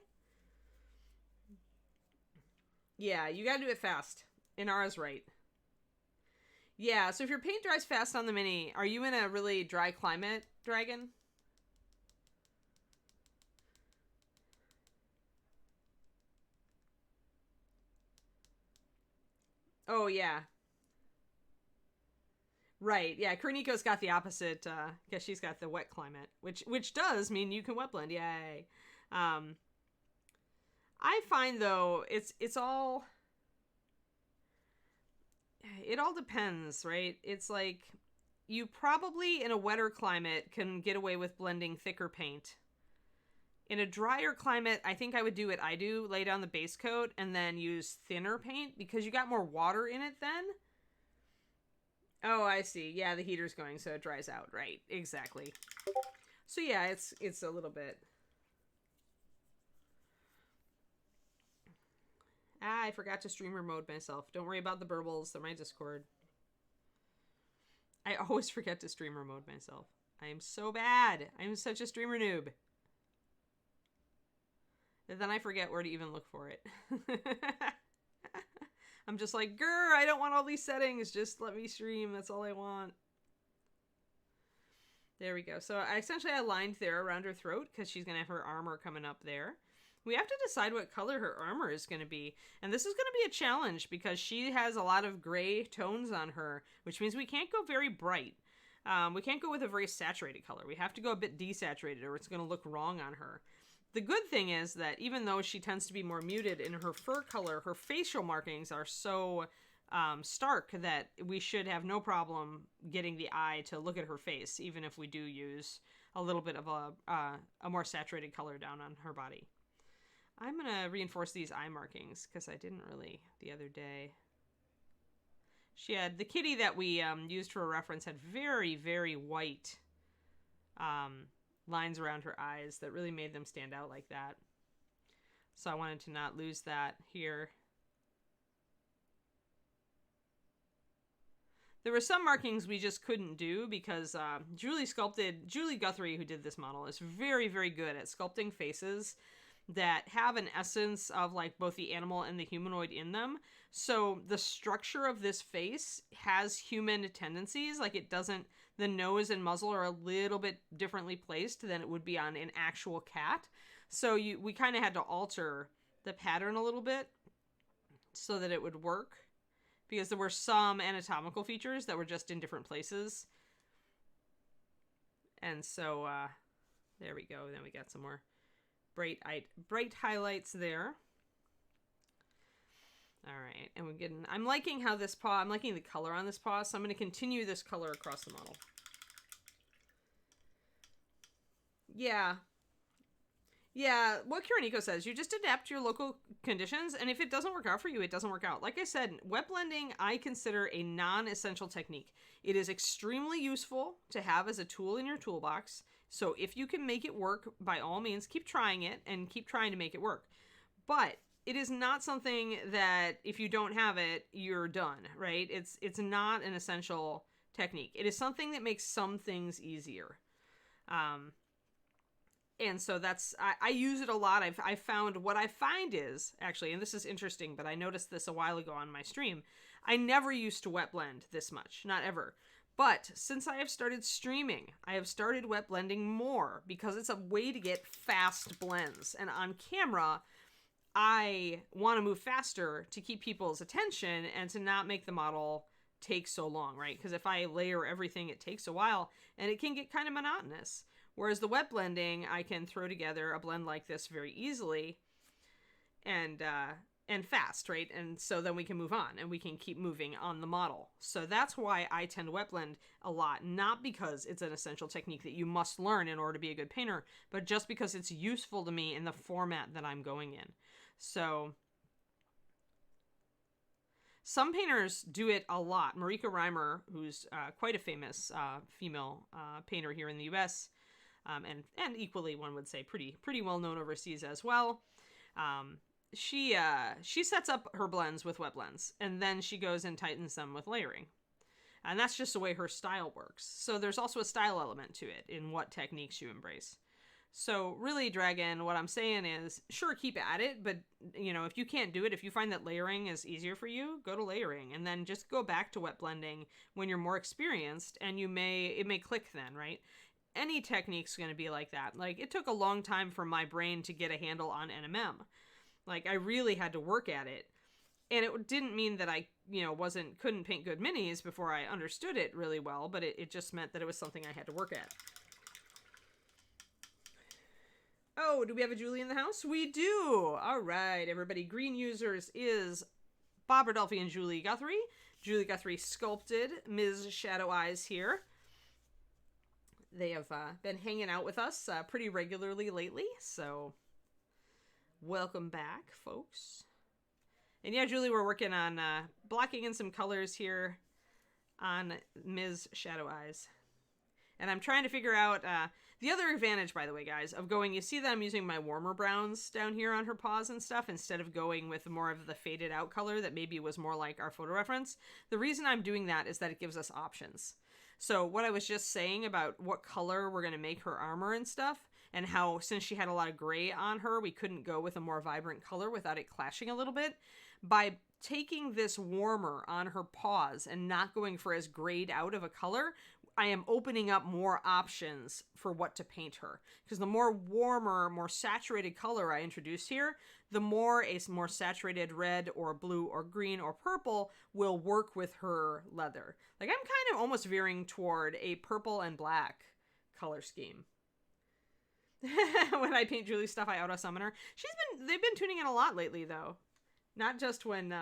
Speaker 1: Yeah, you gotta do it fast. Inara's right. Yeah, so if your paint dries fast on the mini, are you in a really dry climate, Dragon? Oh, yeah. Right, yeah, Kerniko's got the opposite, guess she's got the wet climate, which does mean you can wet blend, yay. I find, though, it all depends, right? It's like, you probably, in a wetter climate, can get away with blending thicker paint. In a drier climate, I think I would do what I do, lay down the base coat, and then use thinner paint, because you got more water in it then. Oh, I see. Yeah, the heater's going, so it dries out. Right, exactly. So yeah, it's a little bit... I forgot to streamer mode myself. Don't worry about the burbles. They're my Discord. I always forget to streamer mode myself. I am so bad. I'm such a streamer noob. And then I forget where to even look for it. I'm just like, grr, I don't want all these settings. Just let me stream. That's all I want. There we go. So I essentially aligned there around her throat because she's going to have her armor coming up there. We have to decide what color her armor is going to be. And this is going to be a challenge because she has a lot of gray tones on her, which means we can't go very bright. We can't go with a very saturated color. We have to go a bit desaturated or it's going to look wrong on her. The good thing is that even though she tends to be more muted in her fur color, her facial markings are so stark that we should have no problem getting the eye to look at her face, even if we do use a little bit of a more saturated color down on her body. I'm going to reinforce these eye markings because I didn't really the other day. She had, the kitty that we used for a reference had very, very white lines around her eyes that really made them stand out like that. So I wanted to not lose that here. There were some markings we just couldn't do because Julie Guthrie, who did this model, is very, very good at sculpting faces that have an essence of like both the animal and the humanoid in them. So the structure of this face has human tendencies. Like it doesn't, the nose and muzzle are a little bit differently placed than it would be on an actual cat. So we kind of had to alter the pattern a little bit so that it would work, because there were some anatomical features that were just in different places. And so there we go. Then we got some more bright highlights there. All right, and I'm liking how this paw, I'm liking the color on this paw, so I'm going to continue this color across the model. Yeah, what Kiraniko says, you just adapt to your local conditions, and if it doesn't work out for you, it doesn't work out. Like I said, wet blending I consider a non-essential technique. It is extremely useful to have as a tool in your toolbox, so if you can make it work, by all means, keep trying it, and keep trying to make it work. But it is not something that if you don't have it, you're done, right? It's not an essential technique. It is something that makes some things easier. And so I use it a lot. I found, what I find is, actually, and this is interesting, but I noticed this a while ago on my stream, I never used to wet blend this much, not ever. But since I have started streaming, I have started wet blending more because it's a way to get fast blends. And on camera, I want to move faster to keep people's attention and to not make the model take so long, right? Because if I layer everything, it takes a while and it can get kind of monotonous. Whereas the wet blending, I can throw together a blend like this very easily and fast, right? And so then we can move on and we can keep moving on the model. So that's why I tend to wet blend a lot, not because it's an essential technique that you must learn in order to be a good painter, but just because it's useful to me in the format that I'm going in. So some painters do it a lot. Marika Reimer, who's quite a famous female painter here in the US, and equally, one would say, pretty well known overseas as well. She sets up her blends with wet blends, and then she goes and tightens them with layering. And that's just the way her style works. So there's also a style element to it in what techniques you embrace. So really, Dragon, what I'm saying is, sure, keep at it, but, you know, if you can't do it, if you find that layering is easier for you, go to layering, and then just go back to wet blending when you're more experienced, and it may click then, right? Any technique's going to be like that. Like, it took a long time for my brain to get a handle on NMM. Like, I really had to work at it. And it didn't mean that I, you know, couldn't paint good minis before I understood it really well, but it just meant that it was something I had to work at. Oh, do we have a Julie in the house? We do! All right, everybody. Green users is Bob Rodolphe and Julie Guthrie. Julie Guthrie sculpted Ms. Shadoweyes here. They have been hanging out with us pretty regularly lately, so welcome back, folks. And yeah, Julie, we're working on blocking in some colors here on Ms. Shadoweyes. And I'm trying to figure out the other advantage, by the way, guys, of going, you see that I'm using my warmer browns down here on her paws and stuff instead of going with more of the faded out color that maybe was more like our photo reference. The reason I'm doing that is that it gives us options. So what I was just saying about what color we're going to make her armor and stuff, and how since she had a lot of gray on her, we couldn't go with a more vibrant color without it clashing a little bit. By taking this warmer on her paws and not going for as grayed out of a color, I am opening up more options for what to paint her. Because the more warmer, more saturated color I introduce here, the more a more saturated red or blue or green or purple will work with her leather. Like, I'm kind of almost veering toward a purple and black color scheme. When I paint Julie's stuff, I auto-summon her. They've been tuning in a lot lately, though. Not just when,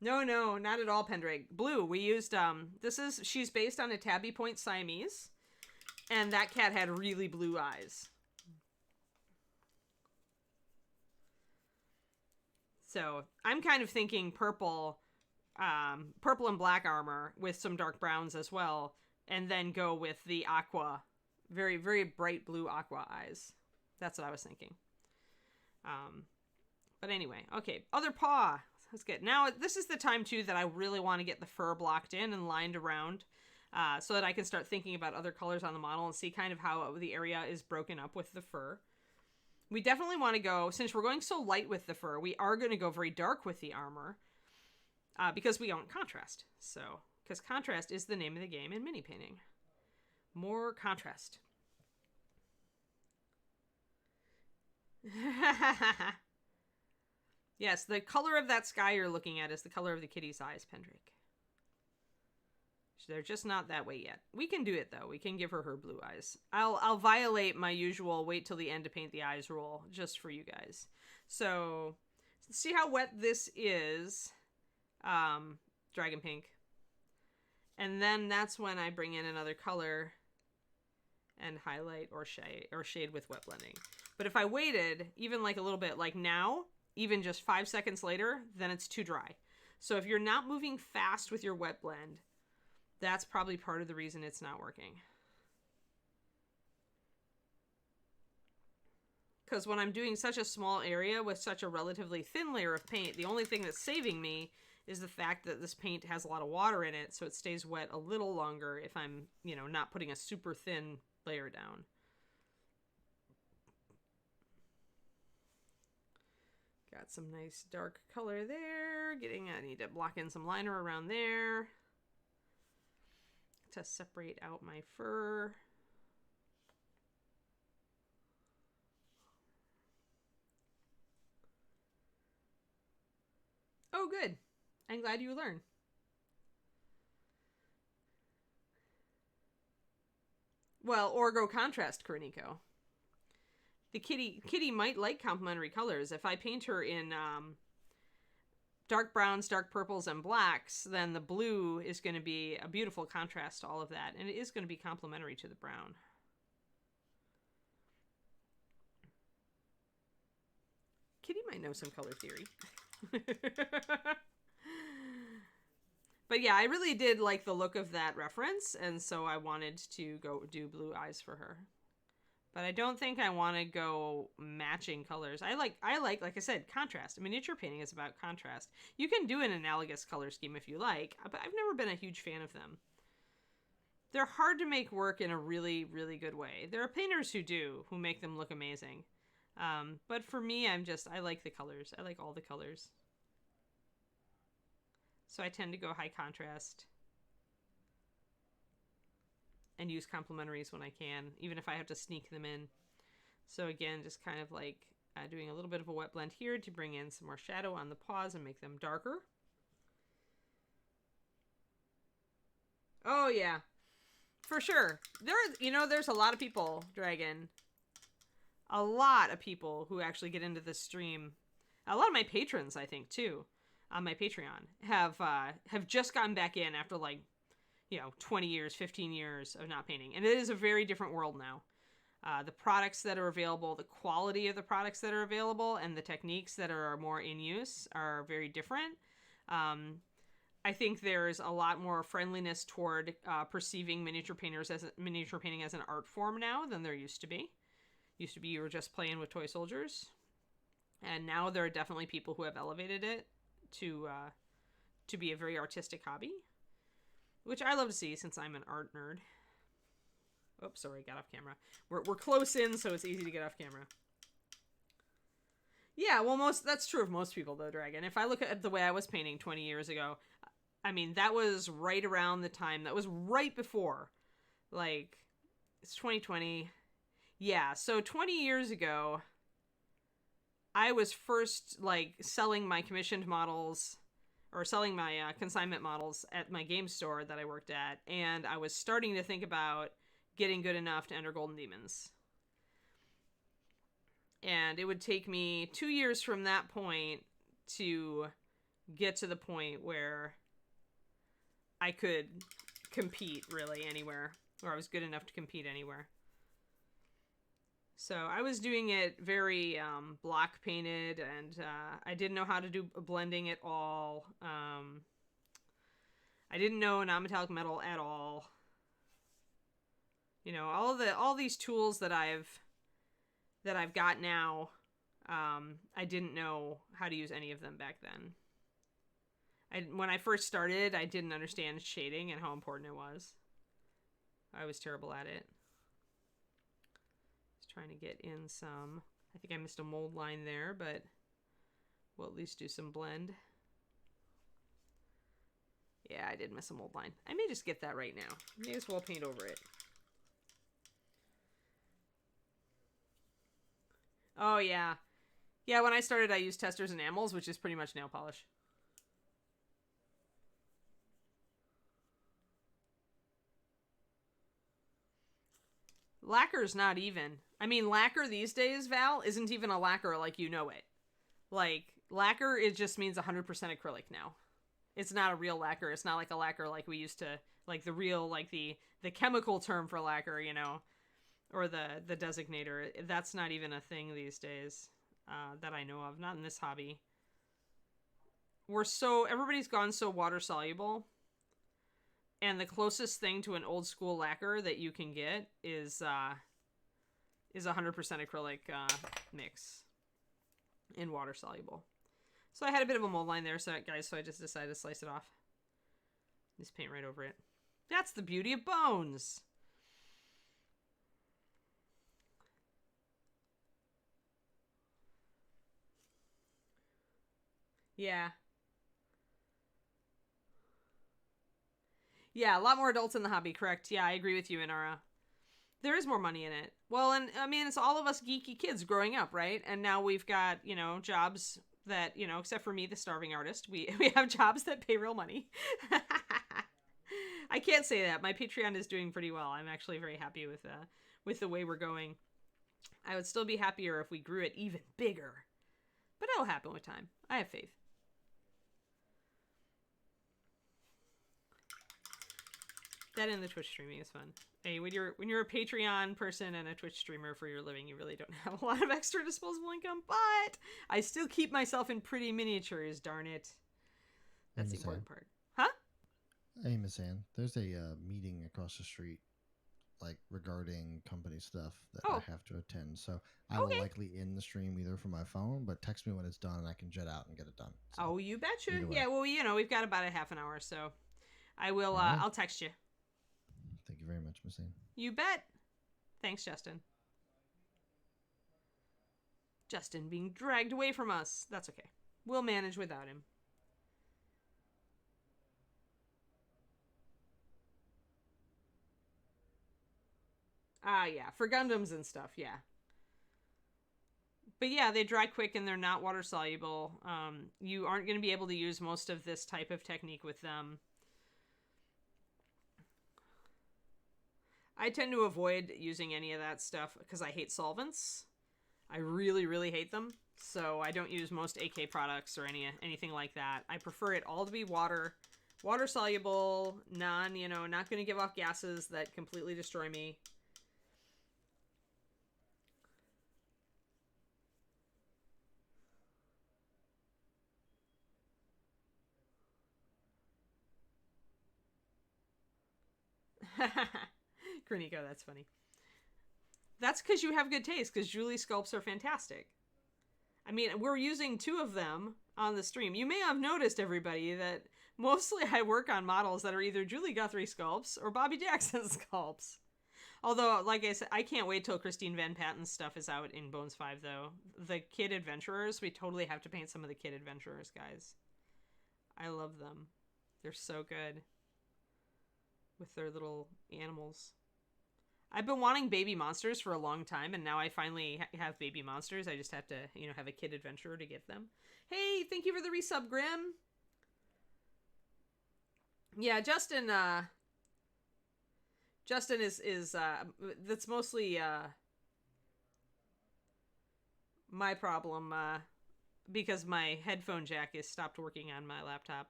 Speaker 1: No, not at all, Pendrake. Blue, we used, she's based on a Tabby Point Siamese, and that cat had really blue eyes. So, I'm kind of thinking purple and black armor with some dark browns as well, and then go with the aqua, very, very bright blue aqua eyes. That's what I was thinking. But anyway, okay, other paw. That's good. Now, this is the time, too, that I really want to get the fur blocked in and lined around so that I can start thinking about other colors on the model and see kind of how the area is broken up with the fur. We definitely want to go, since we're going so light with the fur, we are going to go very dark with the armor because we want contrast. So, because contrast is the name of the game in mini painting. More contrast. Yes, the color of that sky you're looking at is the color of the kitty's eyes, Pendrake. They're just not that way yet. We can do it, though. We can give her her blue eyes. I'll violate my usual wait till the end to paint the eyes rule just for you guys. So, see how wet this is. Dragon pink. And then that's when I bring in another color and highlight or shade with wet blending. But if I waited, even like a little bit, like now, even just 5 seconds later, then it's too dry. So if you're not moving fast with your wet blend, that's probably part of the reason it's not working. Because when I'm doing such a small area with such a relatively thin layer of paint, the only thing that's saving me is the fact that this paint has a lot of water in it, so it stays wet a little longer if I'm, you know, not putting a super thin layer down. Got some nice dark color there. I need to block in some liner around there to separate out my fur. Oh, good. I'm glad you learned. Well, or go contrast, Kuroniko. The kitty might like complementary colors. If I paint her in dark browns, dark purples, and blacks, then the blue is going to be a beautiful contrast to all of that, and it is going to be complementary to the brown. Kitty might know some color theory. But yeah, I really did like the look of that reference, and so I wanted to go do blue eyes for her. But I don't think I want to go matching colors. I like I said, contrast. Miniature painting is about contrast. You can do an analogous color scheme if you like, but I've never been a huge fan of them. They're hard to make work in a really, really good way. There are painters who do, who make them look amazing. But for me, I like the colors. I like all the colors. So I tend to go high contrast and use complementaries when I can, even if I have to sneak them in. So again, just kind of like doing a little bit of a wet blend here to bring in some more shadow on the paws and make them darker. Oh yeah, for sure. There's a lot of people, Dragon. A lot of people who actually get into this stream. A lot of my patrons, I think, too, on my Patreon, have just gotten back in after 20 years, 15 years of not painting. And it is a very different world now. The products that are available, the quality of the products that are available, and the techniques that are more in use are very different. I think there's a lot more friendliness toward perceiving miniature painting as an art form now than there used to be. Used to be you were just playing with toy soldiers. And now there are definitely people who have elevated it to be a very artistic hobby, which I love to see since I'm an art nerd. Oops, sorry, got off camera. We're close in, so it's easy to get off camera. Yeah, well, that's true of most people, though, Dragon. If I look at the way I was painting 20 years ago, I mean, that was right around the time, that was right before, it's 2020. Yeah, so 20 years ago, I was first, selling my commissioned models, or selling my consignment models at my game store that I worked at, and I was starting to think about getting good enough to enter Golden Demons. And it would take me 2 years from that point to get to the point where I could compete, really, anywhere, or I was good enough to compete anywhere. So I was doing it very block painted, and I didn't know how to do blending at all. I didn't know non-metallic metal at all. All these tools that I've got now, I didn't know how to use any of them back then. When I first started, I didn't understand shading and how important it was. I was terrible at it. Trying to get in some I think I missed a mold line there, but we'll at least do some blend. Yeah, I did miss a mold line. I may just get that right now. May as well paint over it. Oh, yeah. Yeah, when I started, I used testers and enamels, which is pretty much nail polish. Lacquer's not even. I mean, lacquer these days, Val, isn't even a lacquer like you know it. Like, lacquer, it just means 100% acrylic now. It's not a real lacquer. It's not like a lacquer like we used to, like the real, like the chemical term for lacquer, you know, or the designator. That's not even a thing these days that I know of. Not in this hobby. Everybody's gone so water soluble. And the closest thing to an old school lacquer that you can get is 100% acrylic mix in water soluble. So I had a bit of a mold line there, so I just decided to slice it off. Just paint right over it. That's the beauty of bones. Yeah. Yeah, a lot more adults in the hobby, correct. Yeah, I agree with you, Inara. There is more money in it. Well, and I mean, it's all of us geeky kids growing up, right? And now we've got, you know, jobs that, you know, except for me, the starving artist, we have jobs that pay real money. I can't say that. My Patreon is doing pretty well. I'm actually very happy with the way we're going. I would still be happier if we grew it even bigger. But it'll happen with time. I have faith. That and the Twitch streaming is fun. Hey, when you're a Patreon person and a Twitch streamer for your living, you really don't have a lot of extra disposable income, but I still keep myself in pretty miniatures, darn it. That's the important part. Huh?
Speaker 3: Hey, Miss Ann, there's a meeting across the street, like, regarding company stuff that I have to attend, so I will likely end the stream either from my phone, but text me when it's done and I can jet out and get it done. So,
Speaker 1: oh, you betcha. Yeah, well, you know, we've got about a half an hour, so I will, right. I'll text you.
Speaker 3: Thank you very much, Miss Ann.
Speaker 1: You bet. Thanks, Justin. Justin being dragged away from us. That's okay. We'll manage without him. Ah, yeah. For Gundams and stuff, yeah. But yeah, they dry quick and they're not water soluble. You aren't going to be able to use most of this type of technique with them. I tend to avoid using any of that stuff because I hate solvents. I really, really hate them. So I don't use most AK products or anything like that. I prefer it all to be water soluble, not going to give off gases that completely destroy me. Kroniko, that's funny. That's because you have good taste, because Julie sculpts are fantastic. I mean, we're using 2 of them on the stream. You may have noticed, everybody, that mostly I work on models that are either Julie Guthrie sculpts or Bobby Jackson sculpts. Although, like I said, I can't wait till Christine Van Patten's stuff is out in Bones 5, though. The Kid Adventurers, we totally have to paint some of the Kid Adventurers, guys. I love them. They're so good. With their little animals. I've been wanting baby monsters for a long time, and now I finally have baby monsters. I just have to, have a Kid Adventurer to get them. Hey, thank you for the resub, Grim. Yeah, Justin is that's mostly my problem because my headphone jack is stopped working on my laptop.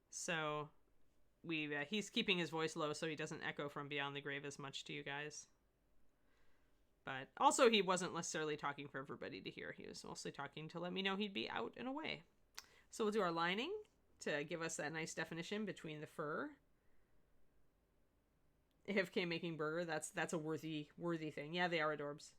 Speaker 1: So he's keeping his voice low so he doesn't echo from beyond the grave as much to you guys. But also he wasn't necessarily talking for everybody to hear. He was mostly talking to let me know he'd be out and away. So we'll do our lining to give us that nice definition between the fur. AFK making burger, that's a worthy thing. Yeah, they are adorbs.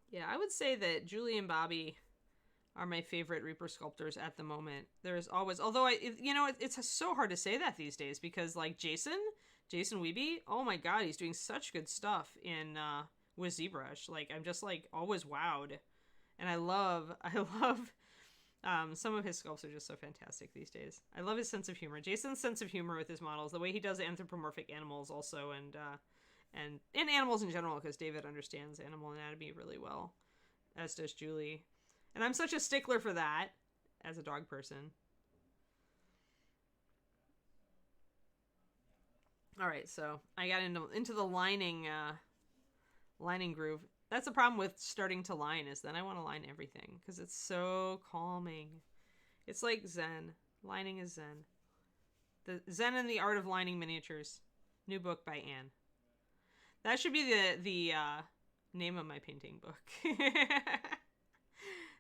Speaker 1: Yeah, I would say that Julie and Bobby are my favorite Reaper sculptors at the moment. There's always, although it's so hard to say that these days because like Jason Jason Wiebe, oh my god, he's doing such good stuff in with ZBrush. Like, I'm just like always wowed, and I love some of his sculpts are just so fantastic these days. I love his sense of humor. Jason's sense of humor with his models, the way he does anthropomorphic animals also, and animals in general, because David understands animal anatomy really well, as does Julie, and I'm such a stickler for that as a dog person. All right, so I got into the lining groove. That's the problem with starting to line, is then I want to line everything because it's so calming. It's like Zen. Lining is Zen. The Zen and the Art of Lining Miniatures. New book by Anne. That should be the name of my painting book.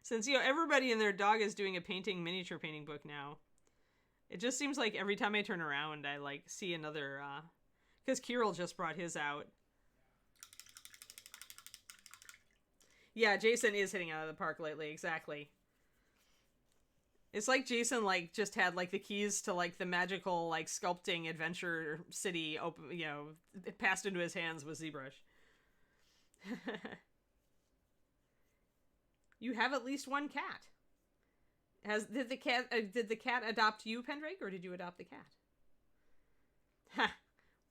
Speaker 1: Since, everybody and their dog is doing a miniature painting book now. It just seems like every time I turn around, I like see another, because Kirill just brought his out. Yeah, Jason is hitting out of the park lately, exactly. It's like Jason like just had like the keys to like the magical like sculpting adventure city open, it passed into his hands with ZBrush. You have at least one cat. Did the cat adopt you, Pendrake, or did you adopt the cat? Ha.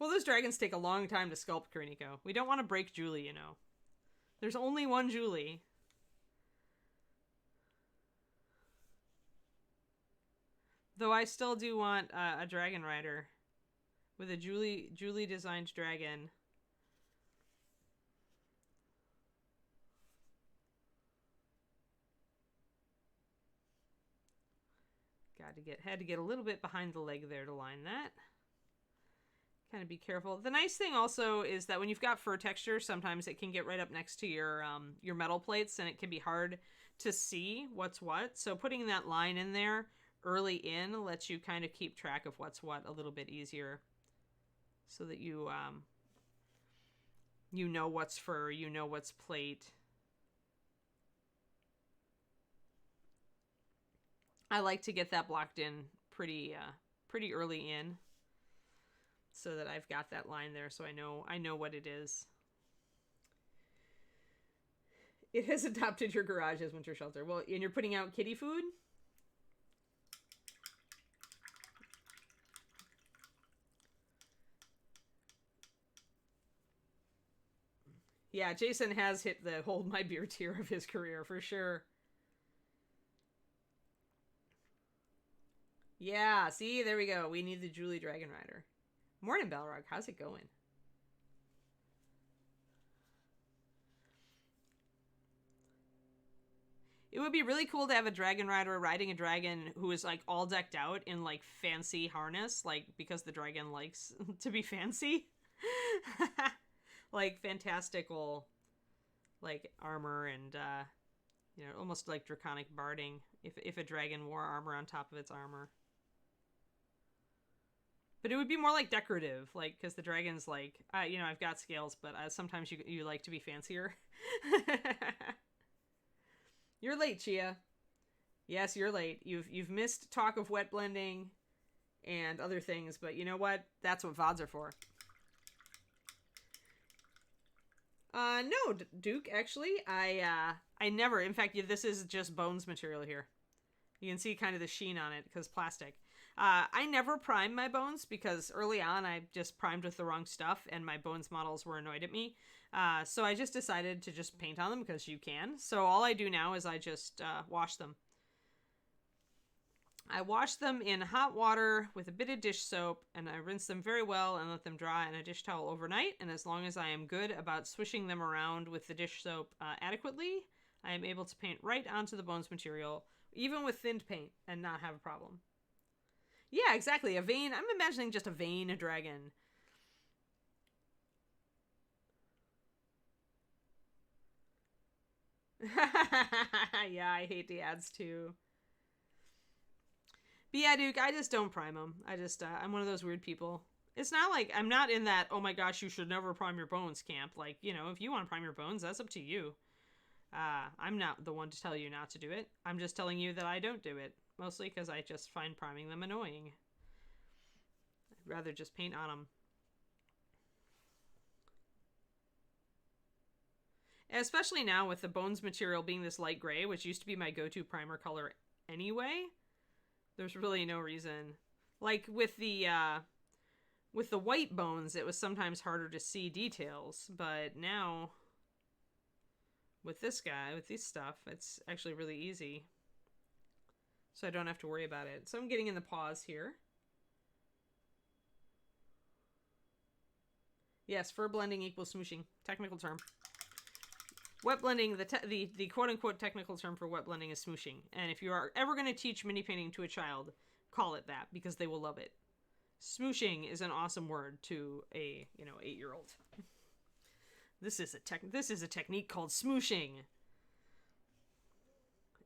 Speaker 1: Well, those dragons take a long time to sculpt, Kariniko. We don't want to break Julie, There's only one Julie. Though I still do want a dragon rider with a Julie designed dragon. Had to get a little bit behind the leg there to line that. Kind of be careful. The nice thing also is that when you've got fur texture, sometimes it can get right up next to your metal plates, and it can be hard to see what's what. So putting that line in there early in lets you kind of keep track of what's what a little bit easier, so that you know what's fur, what's plate. I like to get that blocked in pretty early in, so that I've got that line there, so I know what it is. It has adopted your garage as winter shelter. Well, and you're putting out kitty food? Yeah, Jason has hit the hold my beer tier of his career for sure. Yeah, see, there we go. We need the Julie Dragon Rider. Morning, Balrog. How's it going? It would be really cool to have a dragon rider riding a dragon who is like all decked out in like fancy harness, like because the dragon likes to be fancy. Like fantastical like armor and almost like draconic barding if a dragon wore armor on top of its armor. But it would be more like decorative, like, because the dragon's like, I've got scales, but sometimes you like to be fancier. You're late, Chia. Yes, you're late. You've missed talk of wet blending and other things, but you know what? That's what VODs are for. No, Duke, actually, I never, in fact, this is just bones material here. You can see kind of the sheen on it, because plastic. I never prime my bones because early on I just primed with the wrong stuff and my bones models were annoyed at me. So I just decided to just paint on them because you can. So all I do now is I just wash them. I wash them in hot water with a bit of dish soap, and I rinse them very well and let them dry in a dish towel overnight. And as long as I am good about swishing them around with the dish soap adequately, I am able to paint right onto the bones material, even with thinned paint, and not have a problem. Yeah, exactly. A vein. I'm imagining just a vein dragon. Yeah, I hate the ads too. But yeah, Duke, I just don't prime them. I'm one of those weird people. It's not like I'm not in that, oh my gosh, you should never prime your bones camp. Like, if you want to prime your bones, that's up to you. I'm not the one to tell you not to do it. I'm just telling you that I don't do it. Mostly because I just find priming them annoying. I'd rather just paint on them. Especially now with the bones material being this light gray, which used to be my go-to primer color anyway. There's really no reason. Like with the white bones, it was sometimes harder to see details, but now with this guy, with this stuff, it's actually really easy. So I don't have to worry about it. So I'm getting in the paws here. Yes, fur blending equals smooshing. Technical term. Wet blending, the quote-unquote technical term for wet blending is smooshing. And if you are ever going to teach mini painting to a child, call it that, because they will love it. Smooshing is an awesome word to a, 8-year-old. This is a technique called smooshing.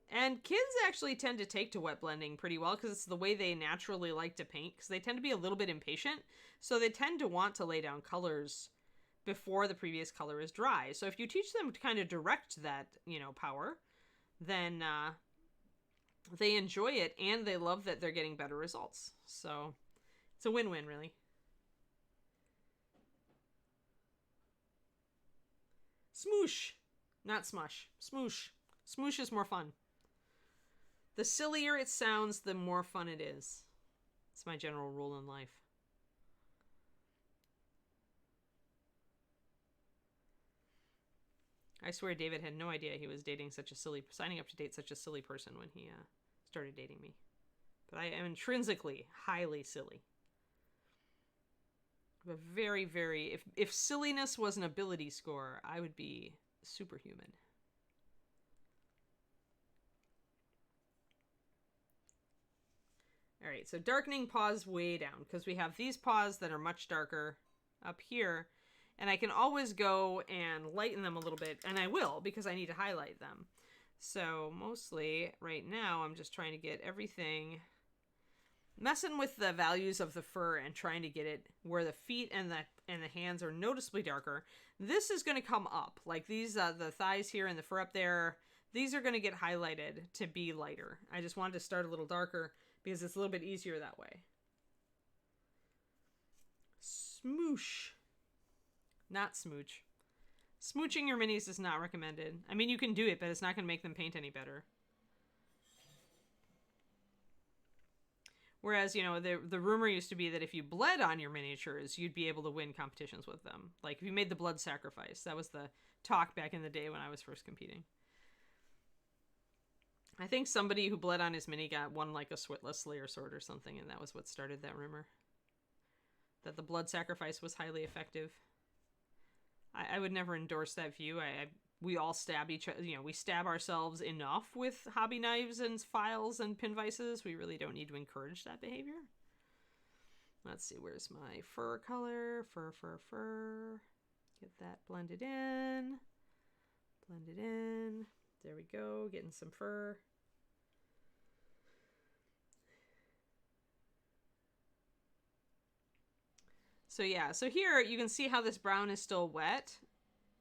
Speaker 1: And kids actually tend to take to wet blending pretty well because it's the way they naturally like to paint, because they tend to be a little bit impatient. So they tend to want to lay down colors before the previous color is dry. So if you teach them to kind of direct that, power, then they enjoy it and they love that they're getting better results. So it's a win-win, really. Smoosh, not smush. Smoosh. Smoosh is more fun. The sillier it sounds, the more fun it is. It's my general rule in life. I swear David had no idea he was signing up to date such a silly person when he started dating me. But I am intrinsically highly silly. But very, very, if silliness was an ability score, I would be superhuman. All right, so darkening paws way down, because we have these paws that are much darker up here, and I can always go and lighten them a little bit, and I will, because I need to highlight them. So mostly right now, I'm just trying to get everything, messing with the values of the fur and trying to get it where the feet and the hands are noticeably darker. This is going to come up, like these, the thighs here and the fur up there, these are going to get highlighted to be lighter. I just wanted to start a little darker, because it's a little bit easier that way. Smoosh. Not smooch. Smooching your minis is not recommended. I mean, you can do it, but it's not going to make them paint any better. Whereas, the rumor used to be that if you bled on your miniatures, you'd be able to win competitions with them. Like, if you made the blood sacrifice. That was the talk back in the day when I was first competing. I think somebody who bled on his mini won like a Switless Slayer sword or something, and that was what started that rumor. That the blood sacrifice was highly effective. I would never endorse that view. We all stab each other, we stab ourselves enough with hobby knives and files and pin vices. We really don't need to encourage that behavior. Let's see, where's my fur color? Fur. Get that blended in. Blend it in. There we go, getting some fur. So yeah, so here you can see how this brown is still wet,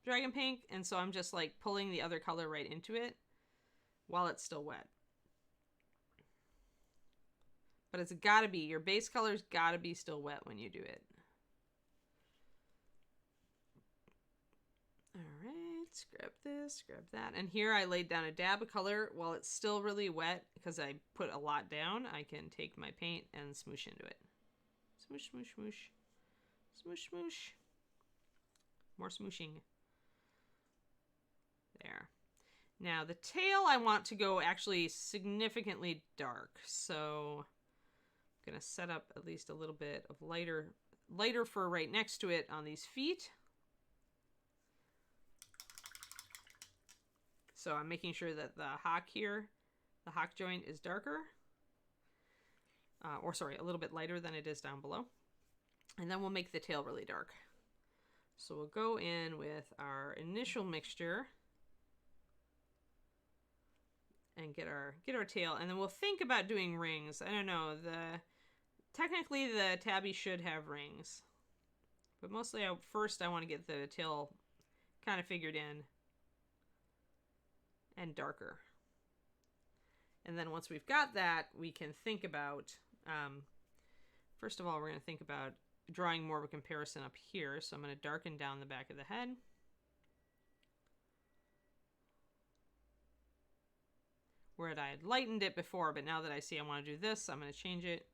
Speaker 1: dragon pink, and so I'm just like pulling the other color right into it while it's still wet. But it's gotta be, your base color's gotta be still wet when you do it. Alright, grab this, grab that. And here I laid down a dab of color while it's still really wet because I put a lot down. I can take my paint and smoosh into it. Smoosh, smoosh, smoosh. Smoosh, smoosh. More smooshing. There. Now the tail I want to go actually significantly dark. So I'm going to set up at least a little bit of lighter fur right next to it on these feet. So I'm making sure that the hock here, the hock joint is darker. Or sorry, a little bit lighter than it is down below. And then we'll make the tail really dark. So we'll go in with our initial mixture and get our tail, and then we'll think about doing rings. I don't know, technically the tabby should have rings, but mostly first I want to get the tail kind of figured in and darker. And then once we've got that, we can think about, first of all, we're going to think about drawing more of a comparison up here. So I'm going to darken down the back of the head. where I had lightened it before, but now that I see I want to do this, I'm going to change it.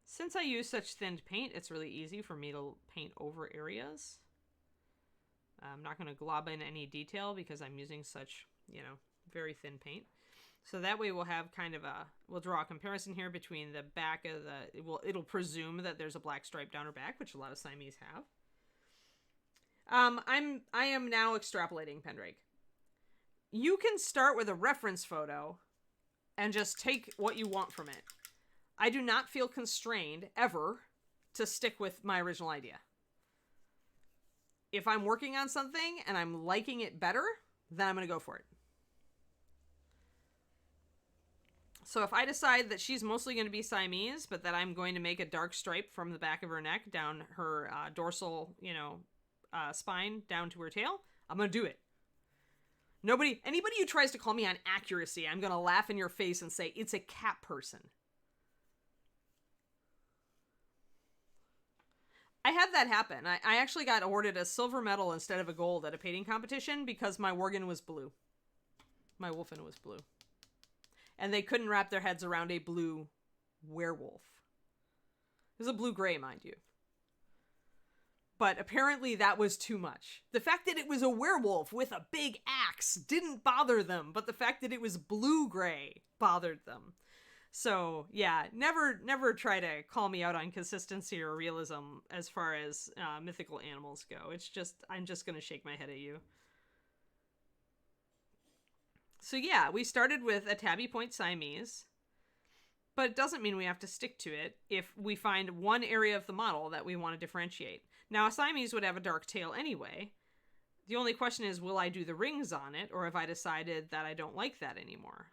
Speaker 1: Since I use such thinned paint, it's really easy for me to paint over areas. I'm not going to glob in any detail because I'm using such, very thin paint. So that way we'll have kind of we'll draw a comparison here between the back of it'll presume that there's a black stripe down her back, which a lot of Siamese have. I am now extrapolating, Pendrake. You can start with a reference photo and just take what you want from it. I do not feel constrained ever to stick with my original idea. If I'm working on something and I'm liking it better, then I'm going to go for it. So if I decide that she's mostly going to be Siamese, but that I'm going to make a dark stripe from the back of her neck down her dorsal, spine down to her tail, I'm going to do it. Anybody who tries to call me on accuracy, I'm going to laugh in your face and say, it's a cat person. I had that happen. I actually got awarded a silver medal instead of a gold at a painting competition because my Worgen was blue. My Wolfen was blue. And they couldn't wrap their heads around a blue werewolf. It was a blue-gray, mind you. But apparently that was too much. The fact that it was a werewolf with a big axe didn't bother them, but the fact that it was blue-gray bothered them. So, yeah, never try to call me out on consistency or realism as far as mythical animals go. I'm just going to shake my head at you. So yeah, we started with a tabby point Siamese, but it doesn't mean we have to stick to it if we find one area of the model that we want to differentiate. Now, a Siamese would have a dark tail anyway. The only question is, will I do the rings on it, or have I decided that I don't like that anymore?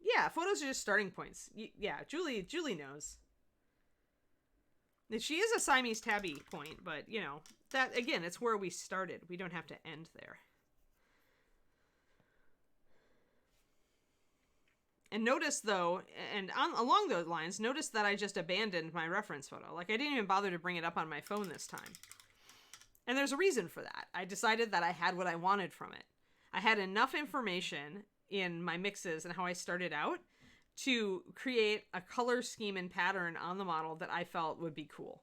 Speaker 1: Yeah, photos are just starting points. Yeah, Julie knows. She is a Siamese tabby point, but, that, again, it's where we started. We don't have to end there. And notice, though, along those lines, notice that I just abandoned my reference photo. Like, I didn't even bother to bring it up on my phone this time. And there's a reason for that. I decided that I had what I wanted from it. I had enough information in my mixes and how I started out to create a color scheme and pattern on the model that I felt would be cool.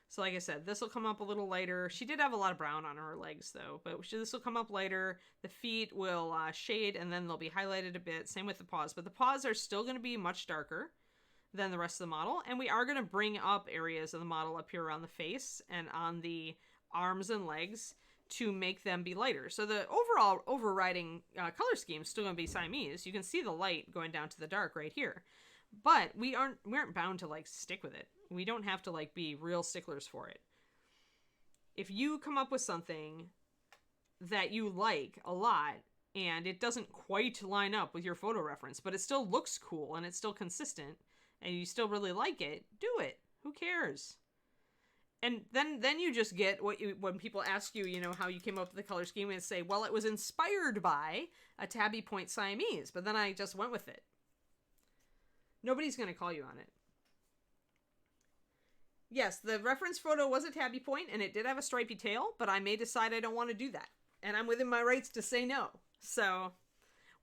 Speaker 1: So like I said, this will come up a little lighter. She did have a lot of brown on her legs though, but this will come up lighter. The feet will shade and then they'll be highlighted a bit. Same with the paws, but the paws are still going to be much darker than the rest of the model. And we are going to bring up areas of the model up here around the face and on the arms and legs to make them be lighter. So the overall overriding color scheme is still going to be Siamese. You can see the light going down to the dark right here. But we aren't bound to like stick with it. We don't have to like be real sticklers for it. If you come up with something that you like a lot and it doesn't quite line up with your photo reference, but it still looks cool and it's still consistent and you still really like it, do it. Who cares? And then you just get when people ask you, how you came up with the color scheme and say, well, it was inspired by a tabby point Siamese, but then I just went with it. Nobody's going to call you on it. Yes, the reference photo was a tabby point and it did have a stripy tail, but I may decide I don't want to do that. And I'm within my rights to say no. So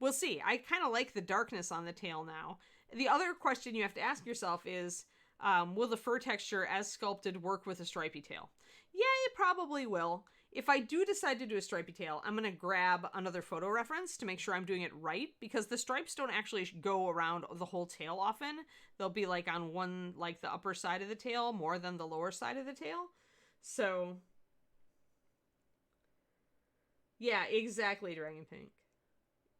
Speaker 1: we'll see. I kind of like the darkness on the tail now. The other question you have to ask yourself is, will the fur texture as sculpted work with a stripy tail? Yeah, it probably will. If I do decide to do a stripy tail, I'm going to grab another photo reference to make sure I'm doing it right, because the stripes don't actually go around the whole tail often. They'll be like on one, like the upper side of the tail more than the lower side of the tail. So, yeah, exactly, Dragon Pink.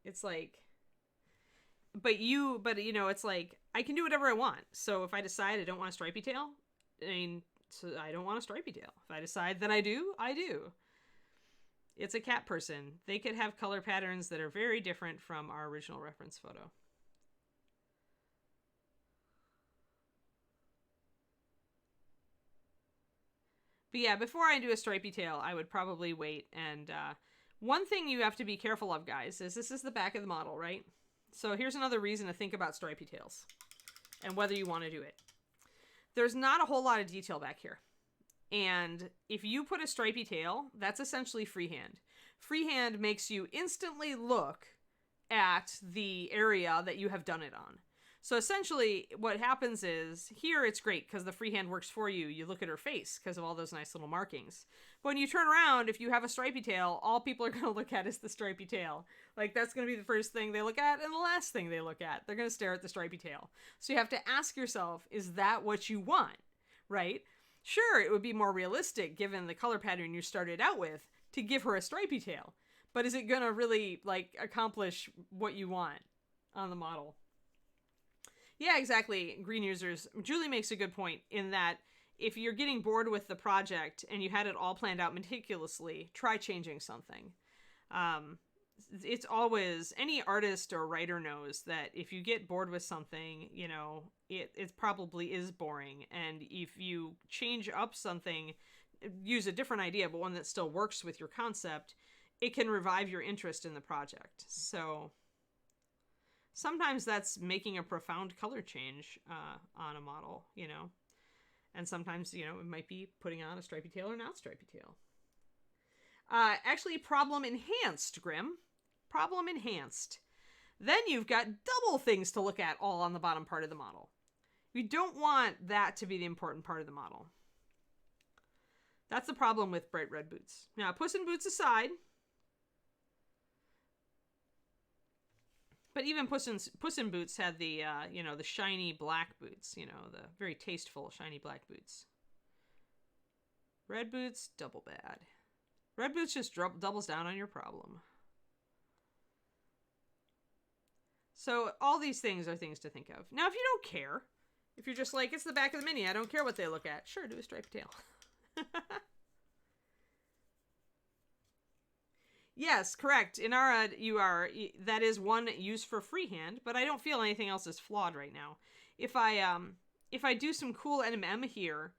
Speaker 1: It's like, but it's like, I can do whatever I want. So if I decide I don't want a stripy tail, so I don't want a stripy tail. If I decide that I do, I do. It's a cat person. They could have color patterns that are very different from our original reference photo. But yeah, before I do a stripy tail, I would probably wait. And one thing you have to be careful of, guys, is this is the back of the model, right? So here's another reason to think about stripy tails and whether you want to do it. There's not a whole lot of detail back here. And if you put a stripy tail, that's essentially freehand. freehand makes you instantly look at the area that you have done it on. So essentially what happens is, here it's great because the freehand works for you. You look at her face because of all those nice little markings. But when you turn around, if you have a stripy tail, all people are going to look at is the stripy tail. Like, that's going to be the first thing they look at and the last thing they look at. They're going to stare at the stripy tail. So you have to ask yourself, is that what you want, right? Sure, it would be more realistic, given the color pattern you started out with, to give her a stripy tail. But is it going to really, like, accomplish what you want on the model? Yeah, exactly. Green users. Julie makes a good point in that if you're getting bored with the project and you had it all planned out meticulously, try changing something. It's always, any artist or writer knows that if you get bored with something, you know, it probably is boring. And if you change up something, use a different idea, but one that still works with your concept, it can revive your interest in the project. So sometimes that's making a profound color change on a model, you know. And sometimes, you know, it might be putting on a stripy tail or not stripy tail. Actually, problem enhanced, Grim. Problem enhanced. Then you've got double things to look at all on the bottom part of the model. You don't want that to be the important part of the model. That's the problem with bright red boots. Now, Puss in Boots aside, but even Puss in Boots had the, you know, the shiny black boots, you know, the very tasteful shiny black boots. Red boots, double bad. Red boots just doubles down on your problem. So all these things are things to think of. Now, if you don't care, if you're just like, it's the back of the mini, I don't care what they look at, sure, do a striped tail. Yes, correct. In our that is one use for freehand, but I don't feel anything else is flawed right now. If I do some cool NMM here,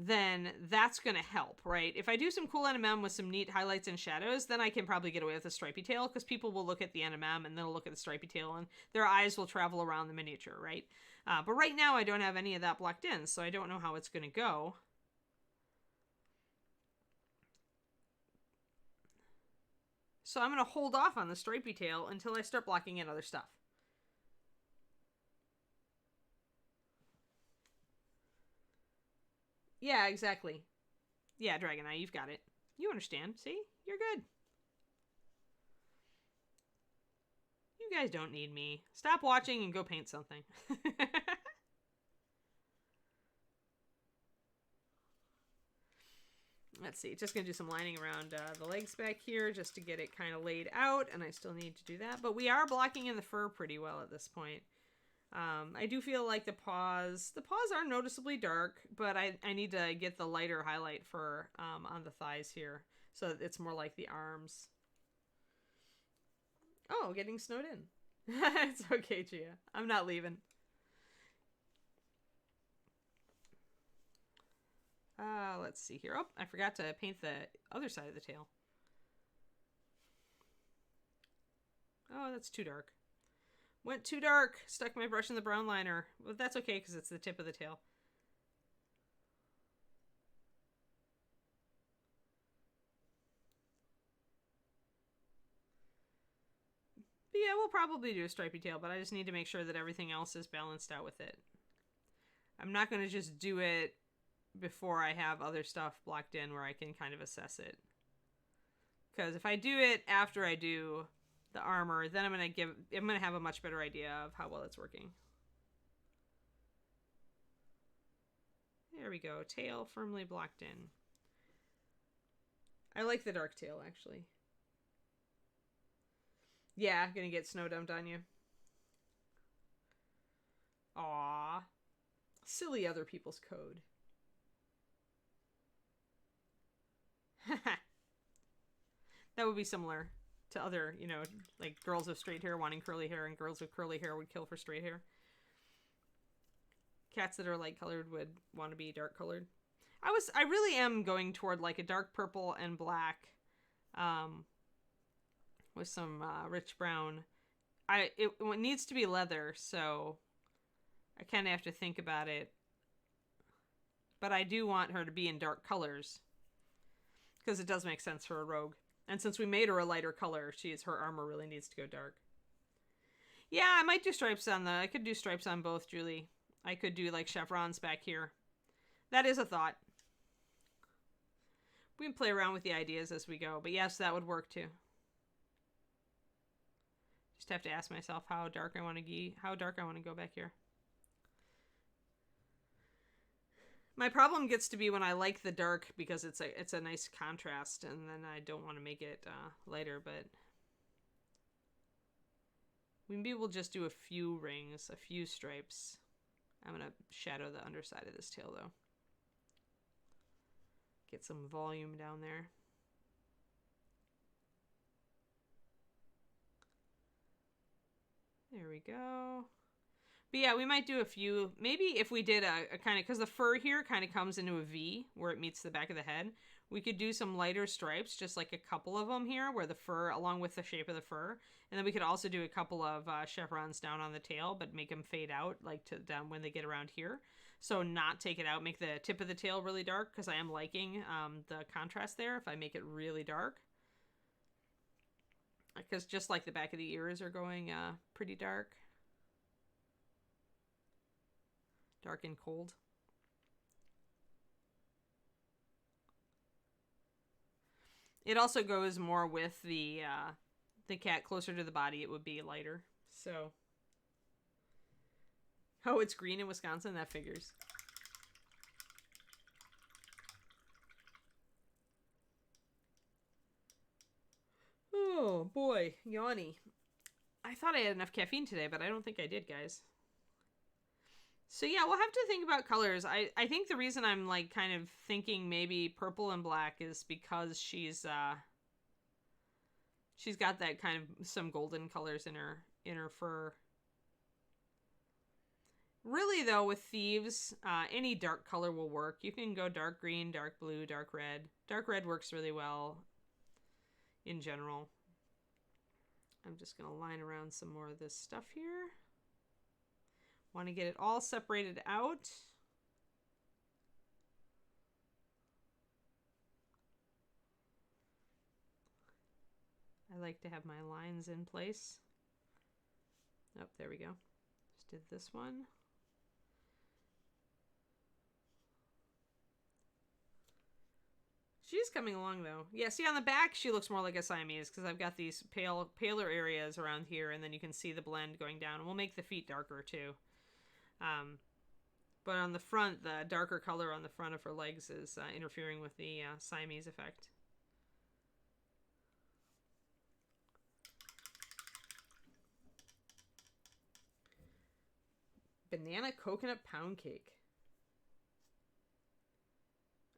Speaker 1: then that's going to help, right? If I do some cool NMM with some neat highlights and shadows, then I can probably get away with a stripy tail, because people will look at the NMM and they'll look at the stripy tail and their eyes will travel around the miniature, right? But right now I don't have any of that blocked in, so I don't know how it's going to go. So I'm going to hold off on the stripy tail until I start blocking in other stuff. Yeah, exactly. Yeah, Dragon Eye, you've got it. You understand. See? You're good. You guys don't need me. Stop watching and go paint something. Let's see. Just going to do some lining around the legs back here just to get it kind of laid out. And I still need to do that. But we are blocking in the fur pretty well at this point. I do feel like the paws are noticeably dark, but I need to get the lighter highlight for on the thighs here so that it's more like the arms. Oh, getting snowed in. It's okay, Gia. I'm not leaving. Let's see here. Oh, I forgot to paint the other side of the tail. Oh, that's too dark. Went too dark. Stuck my brush in the brown liner. Well, that's okay because it's the tip of the tail. But yeah, we'll probably do a stripy tail, but I just need to make sure that everything else is balanced out with it. I'm not going to just do it before I have other stuff blocked in where I can kind of assess it. Because if I do it after I do the armor, then I'm gonna have a much better idea of how well it's working. There we go. Tail firmly blocked in. I like the dark tail, actually. Yeah, I'm gonna get snow dumped on you. Aww. Silly other people's code. That would be similar to other, you know, like girls with straight hair wanting curly hair, and girls with curly hair would kill for straight hair. Cats that are light colored would want to be dark colored. I really am going toward like a dark purple and black, with some rich brown. It needs to be leather, so I kind of have to think about it. But I do want her to be in dark colors, because it does make sense for a rogue. And since we made her a lighter color, her armor really needs to go dark. Yeah, I might do stripes I could do stripes on both, Julie. I could do like chevrons back here. That is a thought. We can play around with the ideas as we go, but yes, that would work too. Just have to ask myself how dark I want to go back here. My problem gets to be when I like the dark because it's a nice contrast, and then I don't want to make it lighter, but maybe we'll just do a few rings, a few stripes. I'm going to shadow the underside of this tail, though. Get some volume down there. There we go. But yeah, we might do a few. Maybe if we did a kind of, because the fur here kind of comes into a V where it meets the back of the head. We could do some lighter stripes, just like a couple of them here, where the fur, along with the shape of the fur. And then we could also do a couple of chevrons down on the tail, but make them fade out, like down when they get around here. So not take it out, make the tip of the tail really dark, because I am liking the contrast there if I make it really dark. Because just like the back of the ears are going pretty dark. Dark and cold. It also goes more with the cat closer to the body. It would be lighter. So, oh, it's green in Wisconsin. That figures. Oh boy, yawny. I thought I had enough caffeine today, but I don't think I did, guys. So yeah, we'll have to think about colors. I think the reason I'm like kind of thinking maybe purple and black is because she's got that kind of some golden colors in her fur. Really though, with thieves, any dark color will work. You can go dark green, dark blue, dark red. Dark red works really well in general. I'm just gonna line around some more of this stuff here. Want to get it all separated out. I like to have my lines in place. Oh, there we go. Just did this one. She's coming along though. Yeah, see on the back she looks more like a Siamese because I've got these paler areas around here, and then you can see the blend going down. And we'll make the feet darker too. But on the front, the darker color on the front of her legs is interfering with the Siamese effect. Banana coconut pound cake.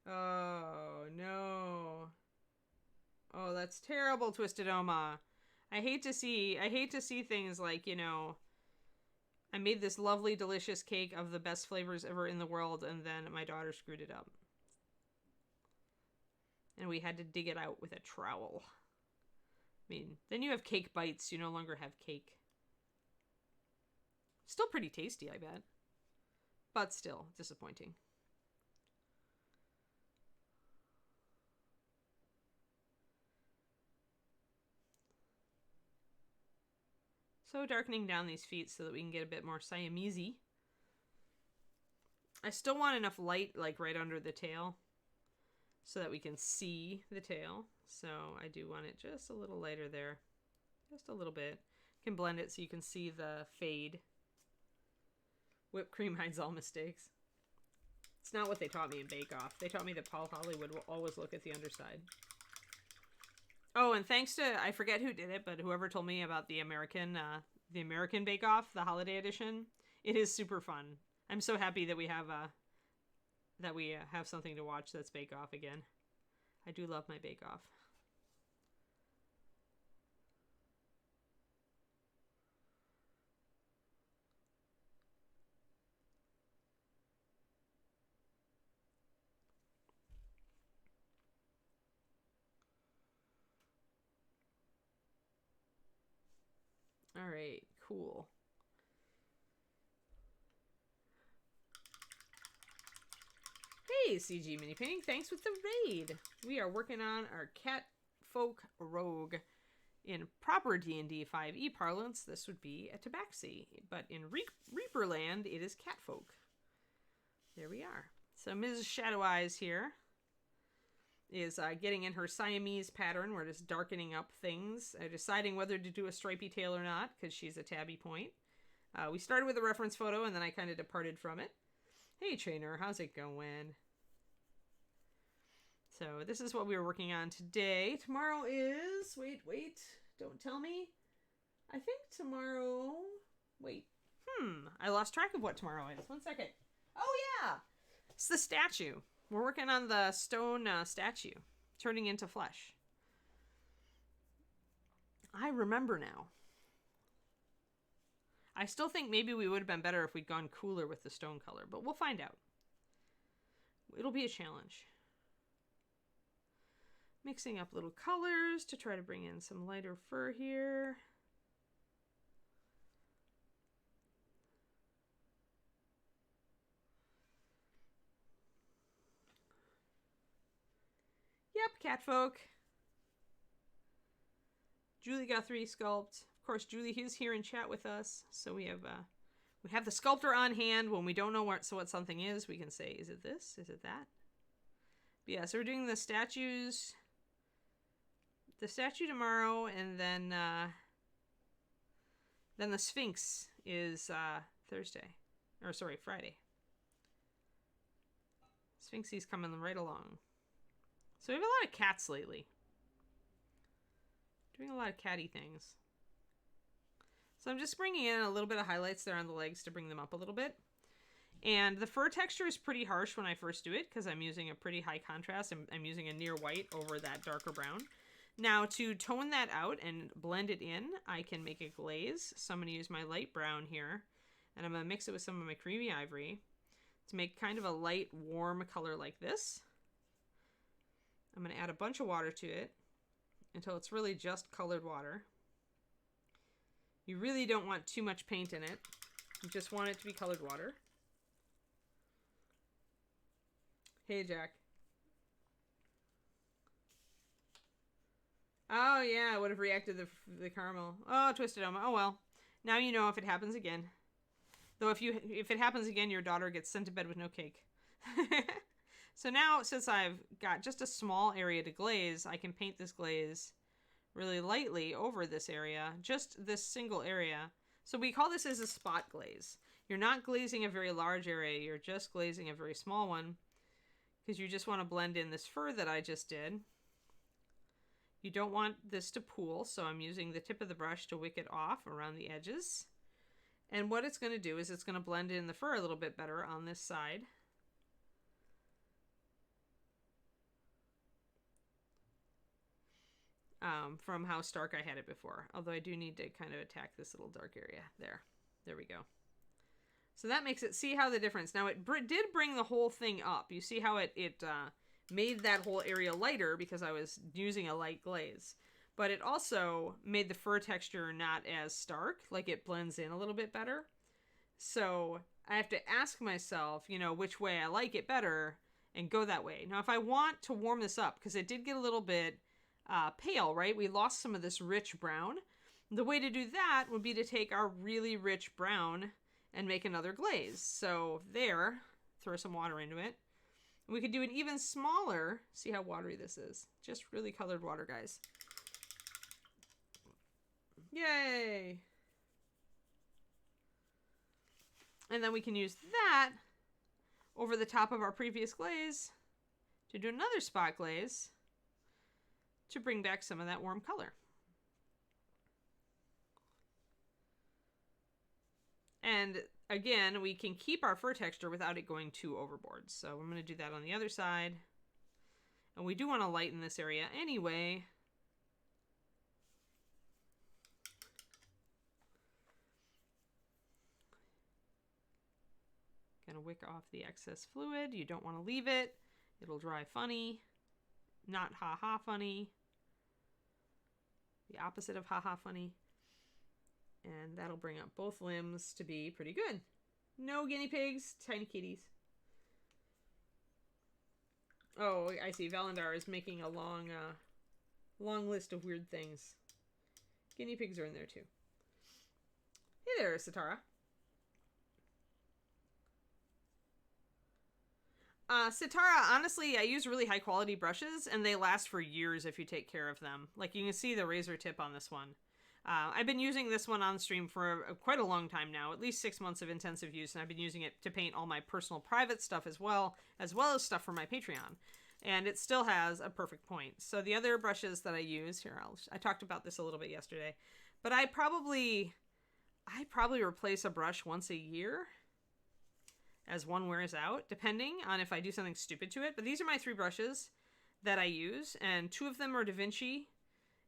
Speaker 1: Oh, no. Oh, that's terrible, Twisted Oma. I hate to see things like, you know, I made this lovely, delicious cake of the best flavors ever in the world, and then my daughter screwed it up. And we had to dig it out with a trowel. I mean, then you have cake bites. You no longer have cake. Still pretty tasty, I bet. But still, disappointing. So darkening down these feet so that we can get a bit more Siamese-y. I still want enough light like right under the tail so that we can see the tail. So I do want it just a little lighter there. Just a little bit. Can blend it so you can see the fade. Whipped cream hides all mistakes. It's not what they taught me in Bake Off. They taught me that Paul Hollywood will always look at the underside. Oh, and thanks to, I forget who did it, but whoever told me about the American Bake Off, the holiday edition, it is super fun. I'm so happy that we have something to watch that's Bake Off again. I do love my Bake Off. All right, cool. Hey, CG Mini Painting, thanks with the raid. We are working on our Catfolk Rogue. In proper D&D 5e parlance, this would be a tabaxi, but in Reaperland, it is Catfolk. There we are. So Ms. Shadoweyes here is getting in her Siamese pattern. We're just darkening up things, deciding whether to do a stripy tail or not, because she's a tabby point. We started with a reference photo, and then I kind of departed from it. Hey, trainer, how's it going? So this is what we were working on today. Tomorrow is... Wait, don't tell me. I think tomorrow... Wait. I lost track of what tomorrow is. 1 second. Oh, yeah! It's the statue. We're working on the stone statue, turning into flesh. I remember now. I still think maybe we would have been better if we'd gone cooler with the stone color, but we'll find out. It'll be a challenge. Mixing up little colors to try to bring in some lighter fur here. Yep, Catfolk. Julie Guthrie sculpt. Of course, Julie is here in chat with us, so we have the sculptor on hand. When we don't know what something is, we can say, is it this? Is it that? But yeah, so we're doing the statues. The statue tomorrow, and then the Sphinx is Friday. Sphinxy's coming right along. So we have a lot of cats lately. Doing a lot of catty things. So I'm just bringing in a little bit of highlights there on the legs to bring them up a little bit. And the fur texture is pretty harsh when I first do it, because I'm using a pretty high contrast. I'm using a near white over that darker brown. Now, to tone that out and blend it in, I can make a glaze. So I'm going to use my light brown here, and I'm going to mix it with some of my creamy ivory to make kind of a light, warm color like this. I'm going to add a bunch of water to it until it's really just colored water. You really don't want too much paint in it. You just want it to be colored water. Hey, Jack. Oh, yeah, I would have reacted the caramel. Oh, Twisted Oma. Oh, well. Now you know if it happens again. Though if it happens again, your daughter gets sent to bed with no cake. So now, since I've got just a small area to glaze, I can paint this glaze really lightly over this area. Just this single area. So we call this as a spot glaze. You're not glazing a very large area. You're just glazing a very small one. Because you just want to blend in this fur that I just did. You don't want this to pool, so I'm using the tip of the brush to wick it off around the edges. And what it's going to do is it's going to blend in the fur a little bit better on this side. From how stark I had it before. Although I do need to kind of attack this little dark area. There we go. So that makes it, see how the difference. Now it did bring the whole thing up. You see how it made that whole area lighter because I was using a light glaze. But it also made the fur texture not as stark, like it blends in a little bit better. So I have to ask myself, which way I like it better and go that way. Now, if I want to warm this up, because it did get a little bit pale, right? We lost some of this rich brown. The way to do that would be to take our really rich brown and make another glaze. So there, throw some water into it. We could do an even smaller, see how watery this is. Just really colored water, guys. Yay! And then we can use that over the top of our previous glaze to do another spot glaze to bring back some of that warm color. And again, we can keep our fur texture without it going too overboard. So I'm going to do that on the other side. And we do want to lighten this area anyway. Going to wick off the excess fluid. You don't want to leave it. It'll dry funny. Not ha-ha funny. The opposite of ha-ha funny. And that'll bring up both limbs to be pretty good. No guinea pigs, tiny kitties. Oh, I see. Valendar is making a long long list of weird things. Guinea pigs are in there too. Hey there, Satara. Sitara, honestly, I use really high quality brushes, and they last for years if you take care of them. Like, you can see the razor tip on this one. I've been using this one on stream for quite a long time now, at least 6 months of intensive use, and I've been using it to paint all my personal private stuff as well as stuff for my Patreon. And it still has a perfect point. So the other brushes that I use, here, I talked about this a little bit yesterday, but I probably replace a brush once a year as one wears out, depending on if I do something stupid to it. But these are my 3 brushes that I use, and 2 of them are Da Vinci,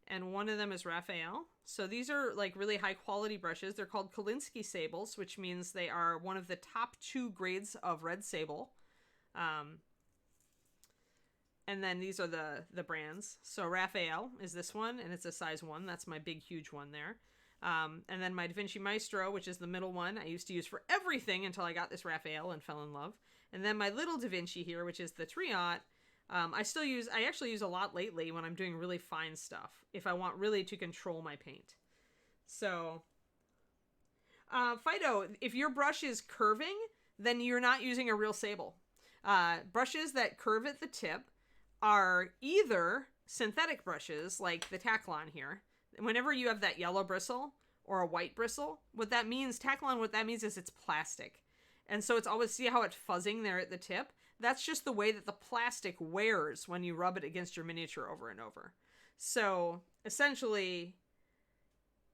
Speaker 1: and 1 of them is Raphael. So these are like really high quality brushes. They're called Kolinsky sables, which means they are one of the top 2 grades of red sable. And then these are the brands. So Raphael is this one, and it's a size 1. That's my big, huge one there. And then my Da Vinci Maestro, which is the middle one, I used to use for everything until I got this Raphael and fell in love. And then my little Da Vinci here, which is the 3-aught, I actually use a lot lately when I'm doing really fine stuff, if I want really to control my paint. So, Fido, if your brush is curving, then you're not using a real sable. Brushes that curve at the tip are either synthetic brushes, like the Taklon here. Whenever you have that yellow bristle or a white bristle, Taklon, what that means is it's plastic. And so it's always, see how it's fuzzing there at the tip? That's just the way that the plastic wears when you rub it against your miniature over and over. So essentially,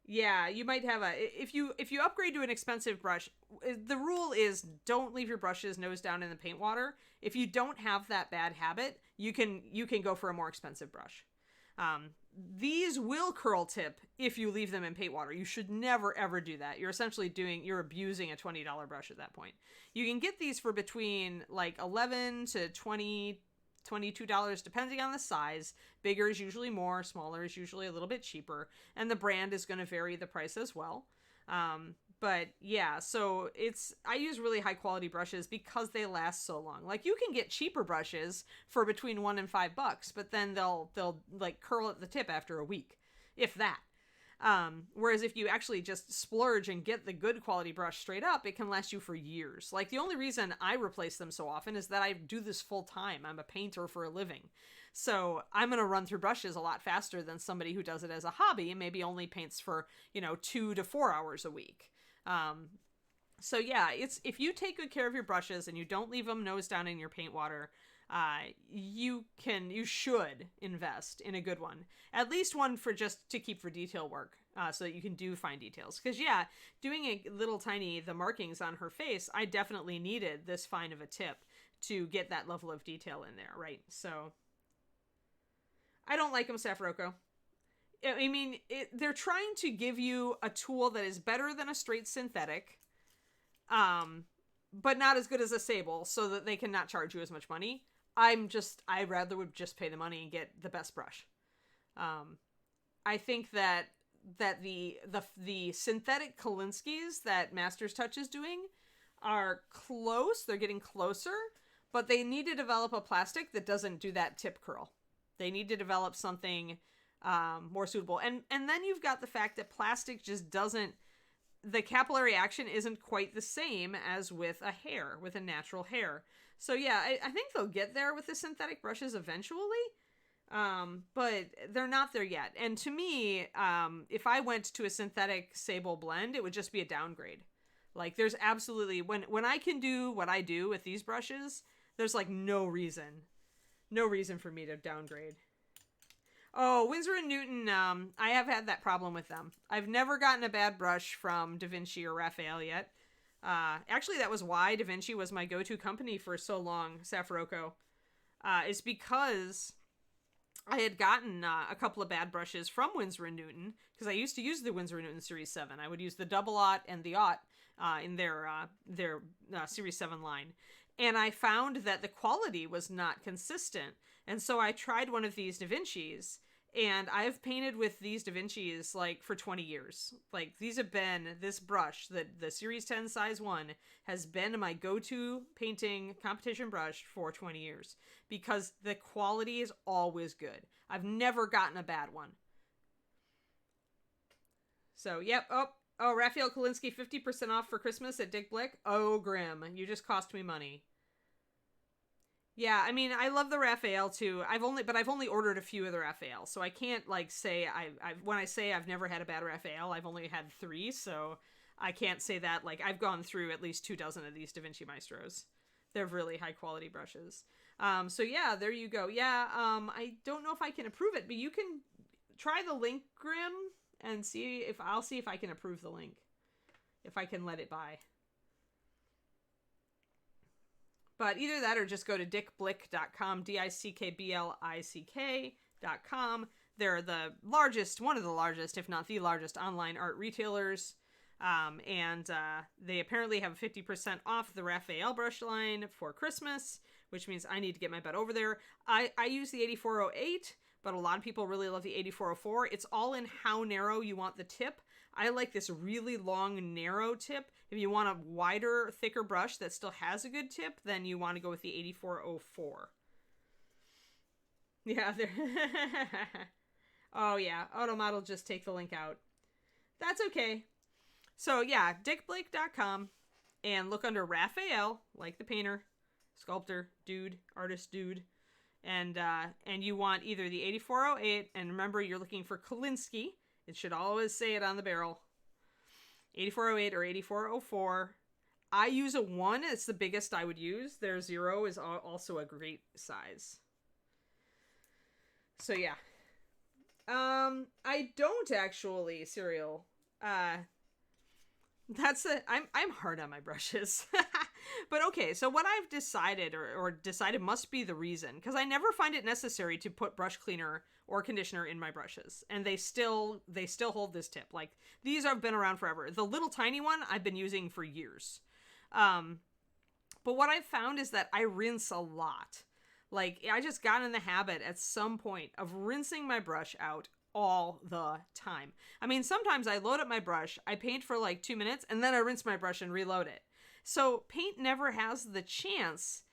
Speaker 1: yeah, you might have if you upgrade to an expensive brush, the rule is don't leave your brushes nose down in the paint water. If you don't have that bad habit, you can go for a more expensive brush. These will curl tip if you leave them in paint water. You should never, ever do that. You're essentially you're abusing a $20 brush at that point. You can get these for between like $11 to $20, $22, depending on the size. Bigger is usually more, smaller is usually a little bit cheaper, and the brand is going to vary the price as well. But yeah, so I use really high quality brushes because they last so long. Like, you can get cheaper brushes for between $1 and $5, but then they'll like curl at the tip after a week, if that. Whereas if you actually just splurge and get the good quality brush straight up, it can last you for years. Like, the only reason I replace them so often is that I do this full time. I'm a painter for a living. So I'm going to run through brushes a lot faster than somebody who does it as a hobby and maybe only paints for, 2 to 4 hours a week. So yeah, if you take good care of your brushes and you don't leave them nose down in your paint water, you should invest in a good one, at least one to keep for detail work, so that you can do fine details. Cause yeah, doing the markings on her face, I definitely needed this fine of a tip to get that level of detail in there. Right. So I don't like them, Safroko. I mean, they're trying to give you a tool that is better than a straight synthetic, but not as good as a sable, so that they can not charge you as much money. I rather would just pay the money and get the best brush. I think that the synthetic Kolinskis that Master's Touch is doing are close. They're getting closer, but they need to develop a plastic that doesn't do that tip curl. They need to develop something more suitable. And then you've got the fact that plastic just the capillary action isn't quite the same as with a natural hair. So yeah, I think they'll get there with the synthetic brushes eventually, but they're not there yet. And to me, if I went to a synthetic sable blend, it would just be a downgrade. Like, there's absolutely, when I can do what I do with these brushes, there's like no reason for me to downgrade. Oh, Winsor & Newton, I have had that problem with them. I've never gotten a bad brush from Da Vinci or Raphael yet. Actually, that was why Da Vinci was my go-to company for so long, Safroko. Is because I had gotten a couple of bad brushes from Winsor & Newton, because I used to use the Winsor & Newton Series 7. I would use the double-aught and the aught in their Series 7 line. And I found that the quality was not consistent. And so I tried one of these Da Vinci's, And I've painted with these Da Vinci's like for 20 years. Like these have been, this brush, the Series 10 size 1 has been my go-to painting competition brush for 20 years because the quality is always good. I've never gotten a bad one. So, yep. Oh, Raphael Kolinsky, 50% off for Christmas at Dick Blick. Oh, Grim, you just cost me money. Yeah, I mean, I love the Raphael too. I've only ordered a few of the Raphael, so I can't like say when I say I've never had a bad Raphael, I've only had 3, so I can't say that. Like I've gone through at least 24 of these Da Vinci Maestros. They're really high quality brushes. So yeah, there you go. Yeah, I don't know if I can approve it, but you can try the link, Grim, and see if I can approve the link, if I can let it by. But either that or just go to dickblick.com, dickblick.com. They're the largest, one of the largest, if not the largest, online art retailers. And they apparently have 50% off the Raphael brush line for Christmas, which means I need to get my butt over there. I use the 8408, but a lot of people really love the 8404. It's all in how narrow you want the tip. I like this really long, narrow tip. If you want a wider, thicker brush that still has a good tip, then you want to go with the 8404. Yeah, there. Oh, yeah. Automodel just take the link out. That's okay. So, yeah, dickblake.com, and look under Raphael, like the painter, sculptor, dude, artist, dude. And you want either the 8408, and remember, you're looking for Kolinsky. It should always say it on the barrel. 8408 or 8404. I use a 1. It's the biggest I would use. Their 0 is also a great size. So yeah. I don't actually, Serial. I'm hard on my brushes. But okay, so what I've decided or decided must be the reason, because I never find it necessary to put brush cleaner or conditioner in my brushes, and they still hold this tip. Like, these have been around forever. The little tiny one I've been using for years. But what I've found is that I rinse a lot. Like, I just got in the habit at some point of rinsing my brush out all the time. I mean, sometimes I load up my brush, I paint for like 2 minutes, and then I rinse my brush and reload it. So paint never has the chance,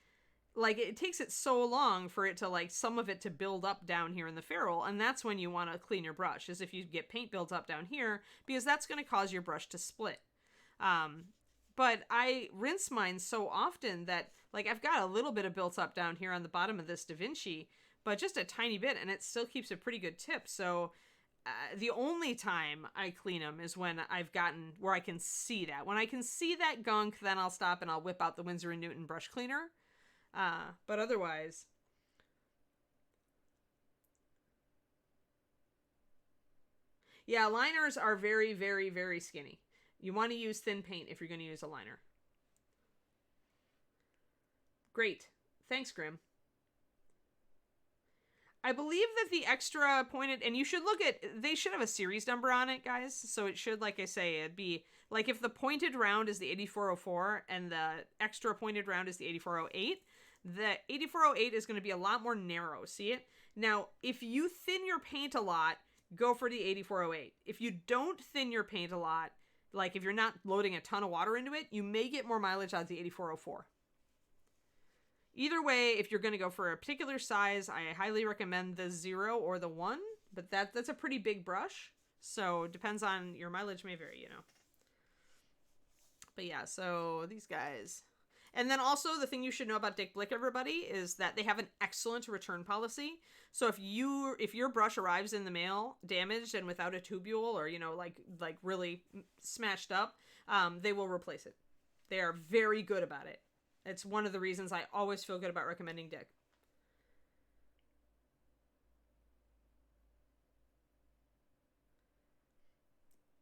Speaker 1: like it takes it so long for it to like some of it to build up down here in the ferrule, and that's when you want to clean your brush, is if you get paint built up down here, because that's going to cause your brush to split. But I rinse mine so often that like I've got a little bit of built up down here on the bottom of this Da Vinci, but just a tiny bit, and it still keeps a pretty good tip. So the only time I clean them is when I've gotten where I can see that. When I can see that gunk, then I'll stop and I'll whip out the Winsor & Newton brush cleaner. But otherwise... Yeah, liners are very, very, very skinny. You want to use thin paint if you're going to use a liner. Great. Thanks, Grim. I believe that the extra pointed, and you should look at, they should have a series number on it, guys. So it should, like I say, it'd be, like if the pointed round is the 8404 and the extra pointed round is the 8408, the 8408 is going to be a lot more narrow. See it? Now, if you thin your paint a lot, go for the 8408. If you don't thin your paint a lot, like if you're not loading a ton of water into it, you may get more mileage out of the 8404. Either way, if you're going to go for a particular size, I highly recommend the 0 or the 1, but that's a pretty big brush, so depends on, your mileage may vary, you know. But yeah, so these guys. And then also the thing you should know about Dick Blick, everybody, is that they have an excellent return policy. So if your brush arrives in the mail damaged and without a tubule, or, you know, like really smashed up, they will replace it. They are very good about it. It's one of the reasons I always feel good about recommending Dick.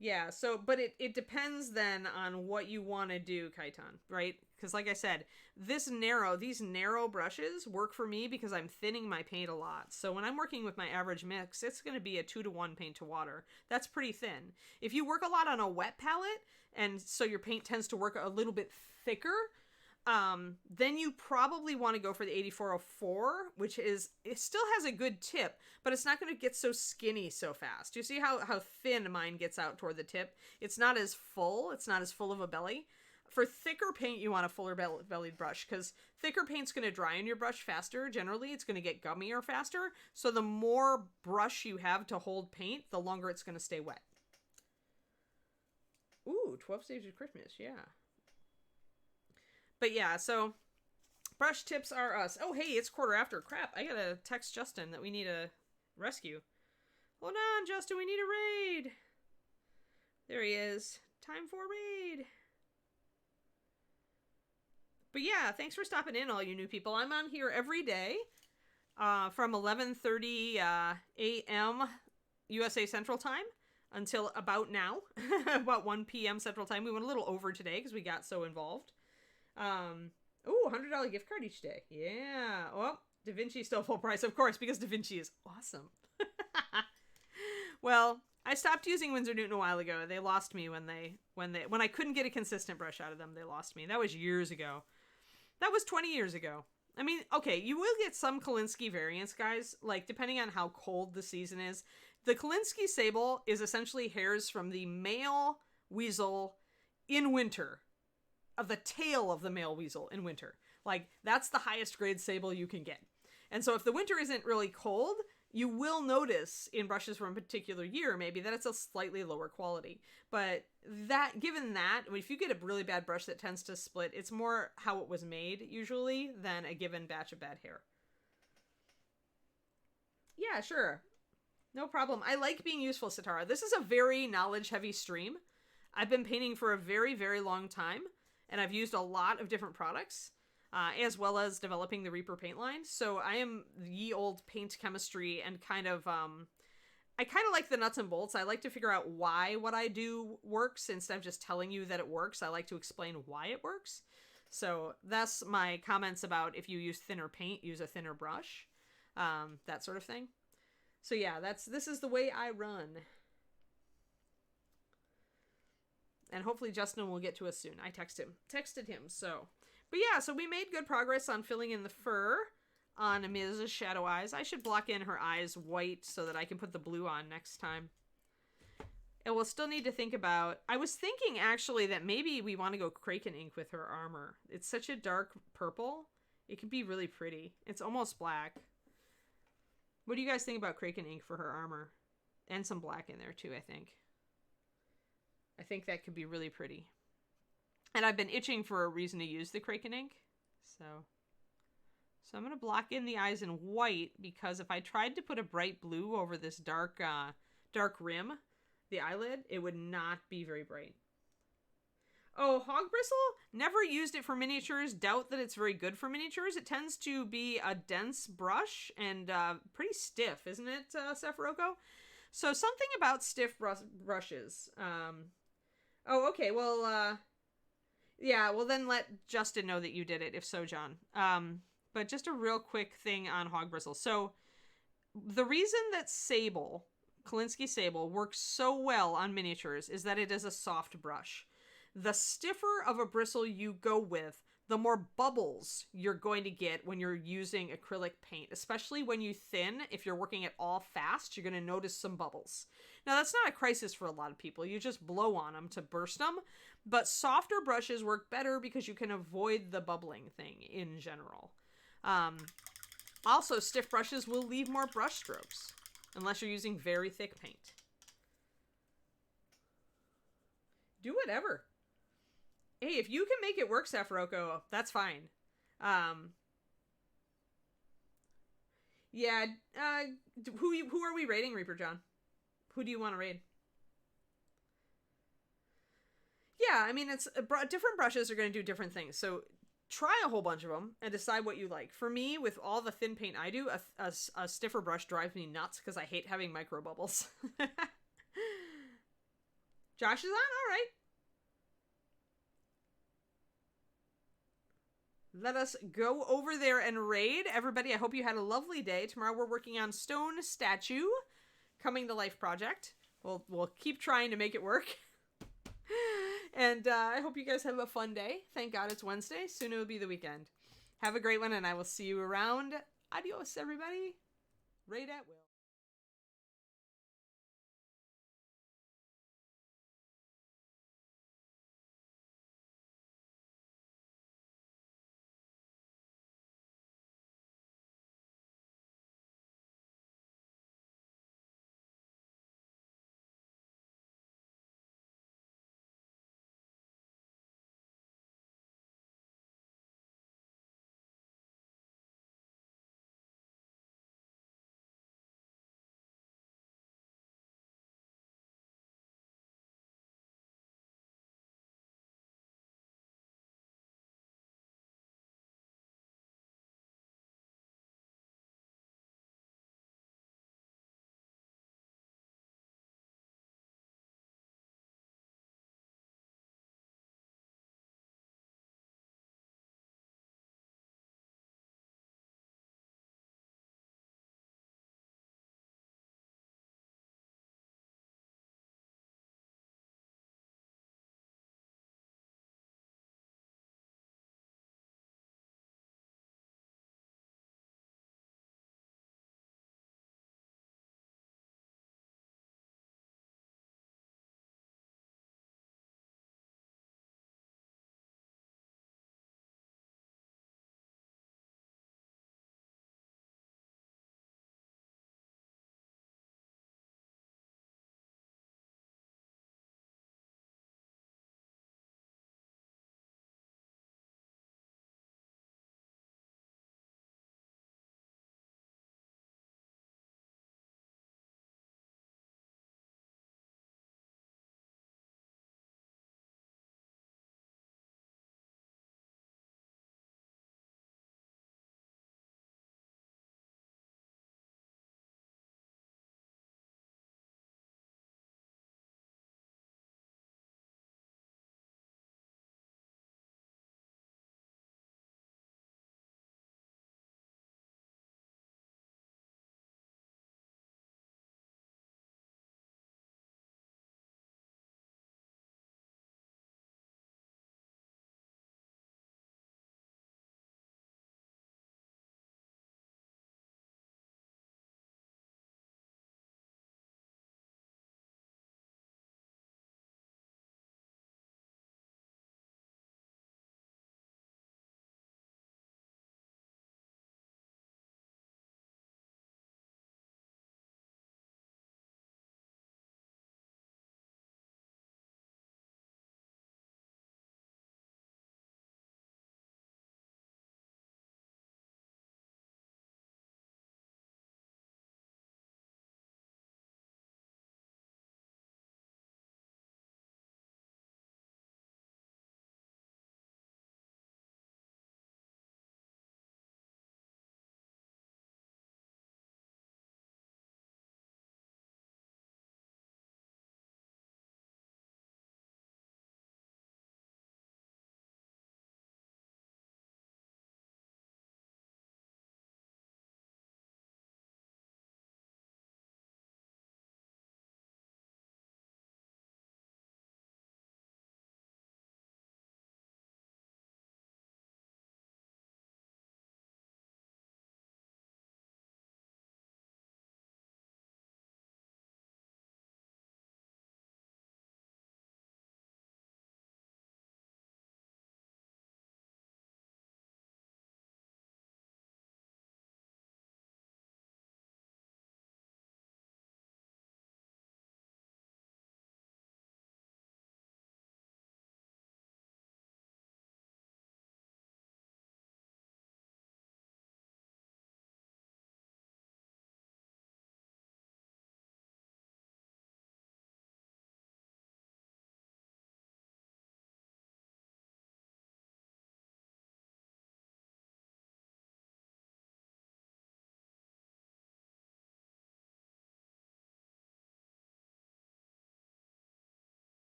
Speaker 1: Yeah, so, but it depends then on what you want to do, Kaitan, right? Because like I said, these narrow brushes work for me because I'm thinning my paint a lot. So when I'm working with my average mix, it's going to be a 2-to-1 paint to water. That's pretty thin. If you work a lot on a wet palette, and so your paint tends to work a little bit thicker, then you probably want to go for the 8404, which is, it still has a good tip, but it's not going to get so skinny so fast. You see how thin mine gets out toward the tip? It's not as full. It's not as full of a belly. For thicker paint, you want a fuller bellied brush, because thicker paint's going to dry on your brush faster. Generally, it's going to get gummier faster. So the more brush you have to hold paint, the longer it's going to stay wet. Ooh, 12 Days of Christmas, yeah. But yeah, so brush tips are us. Oh, hey, it's 1:15. Crap, I gotta text Justin that we need a rescue. Hold on, Justin, we need a raid. There he is. Time for a raid. But yeah, thanks for stopping in, all you new people. I'm on here every day from 11:30 a.m. USA Central Time until about now, about 1 p.m. Central Time. We went a little over today because we got so involved. Ooh, $100 gift card each day. Yeah. Oh, Da Vinci still full price, of course, because Da Vinci is awesome. Well, I stopped using Winsor Newton a while ago. They lost me when I couldn't get a consistent brush out of them. They lost me. That was years ago. That was 20 years ago. I mean, okay, you will get some Kolinsky variants, guys, like depending on how cold the season is. The Kolinsky Sable is essentially hairs from the male weasel in winter, of the tail of the male weasel in winter. Like, that's the highest grade sable you can get. And so if the winter isn't really cold, you will notice in brushes from a particular year maybe that it's a slightly lower quality. But that, given that, if you get a really bad brush that tends to split, it's more how it was made usually than a given batch of bad hair. Yeah, sure. No problem. I like being useful, Sitara. This is a very knowledge-heavy stream. I've been painting for a very, very long time, and I've used a lot of different products. As well as developing the Reaper paint line. So I am ye old paint chemistry and kind of, I kind of like the nuts and bolts. I like to figure out why what I do works instead of just telling you that it works. I like to explain why it works. So that's my comments about if you use thinner paint, use a thinner brush, that sort of thing. So yeah, this is the way I run. And hopefully Justin will get to us soon. I texted him, so... But yeah, so we made good progress on filling in the fur on Ms. Shadoweyes. I should block in her eyes white so that I can put the blue on next time. And we'll still need to think about... I was thinking, actually, that maybe we want to go Kraken ink with her armor. It's such a dark purple. It could be really pretty. It's almost black. What do you guys think about Kraken ink for her armor? And some black in there, too, I think. I think that could be really pretty. And I've been itching for a reason to use the Kraken ink. So I'm going to block in the eyes in white, because if I tried to put a bright blue over this dark rim, the eyelid, it would not be very bright. Oh, Hog Bristle? Never used it for miniatures. Doubt that it's very good for miniatures. It tends to be a dense brush and pretty stiff, isn't it, Sephiroth? So something about stiff brushes. Oh, okay, well... Yeah, well then let Justin know that you did it, if so, John. But just a real quick thing on Hog Bristle. So, the reason that Sable, Kolinsky Sable, works so well on miniatures is that it is a soft brush. The stiffer of a bristle you go with, the more bubbles you're going to get when you're using acrylic paint. Especially when you thin, if you're working at all fast, you're going to notice some bubbles. Now, that's not a crisis for a lot of people. You just blow on them to burst them. But softer brushes work better because you can avoid the bubbling thing in general. Also, stiff brushes will leave more brush strokes unless you're using very thick paint. Do whatever. Hey, if you can make it work, Sephiroth, that's fine. Yeah, who are we raiding, Reaper John? Who do you want to raid? Yeah, I mean, it's different brushes are going to do different things. So try a whole bunch of them and decide what you like. For me, with all the thin paint I do, a stiffer brush drives me nuts because I hate having micro bubbles. Josh is on? All right. Let us go over there and raid. Everybody, I hope you had a lovely day. Tomorrow we're working on Stone Statue, Coming to Life project. We'll keep trying to make it work. And I hope you guys have a fun day. Thank God it's Wednesday. Soon it will be the weekend. Have a great one, and I will see you around. Adios, everybody. Right at will.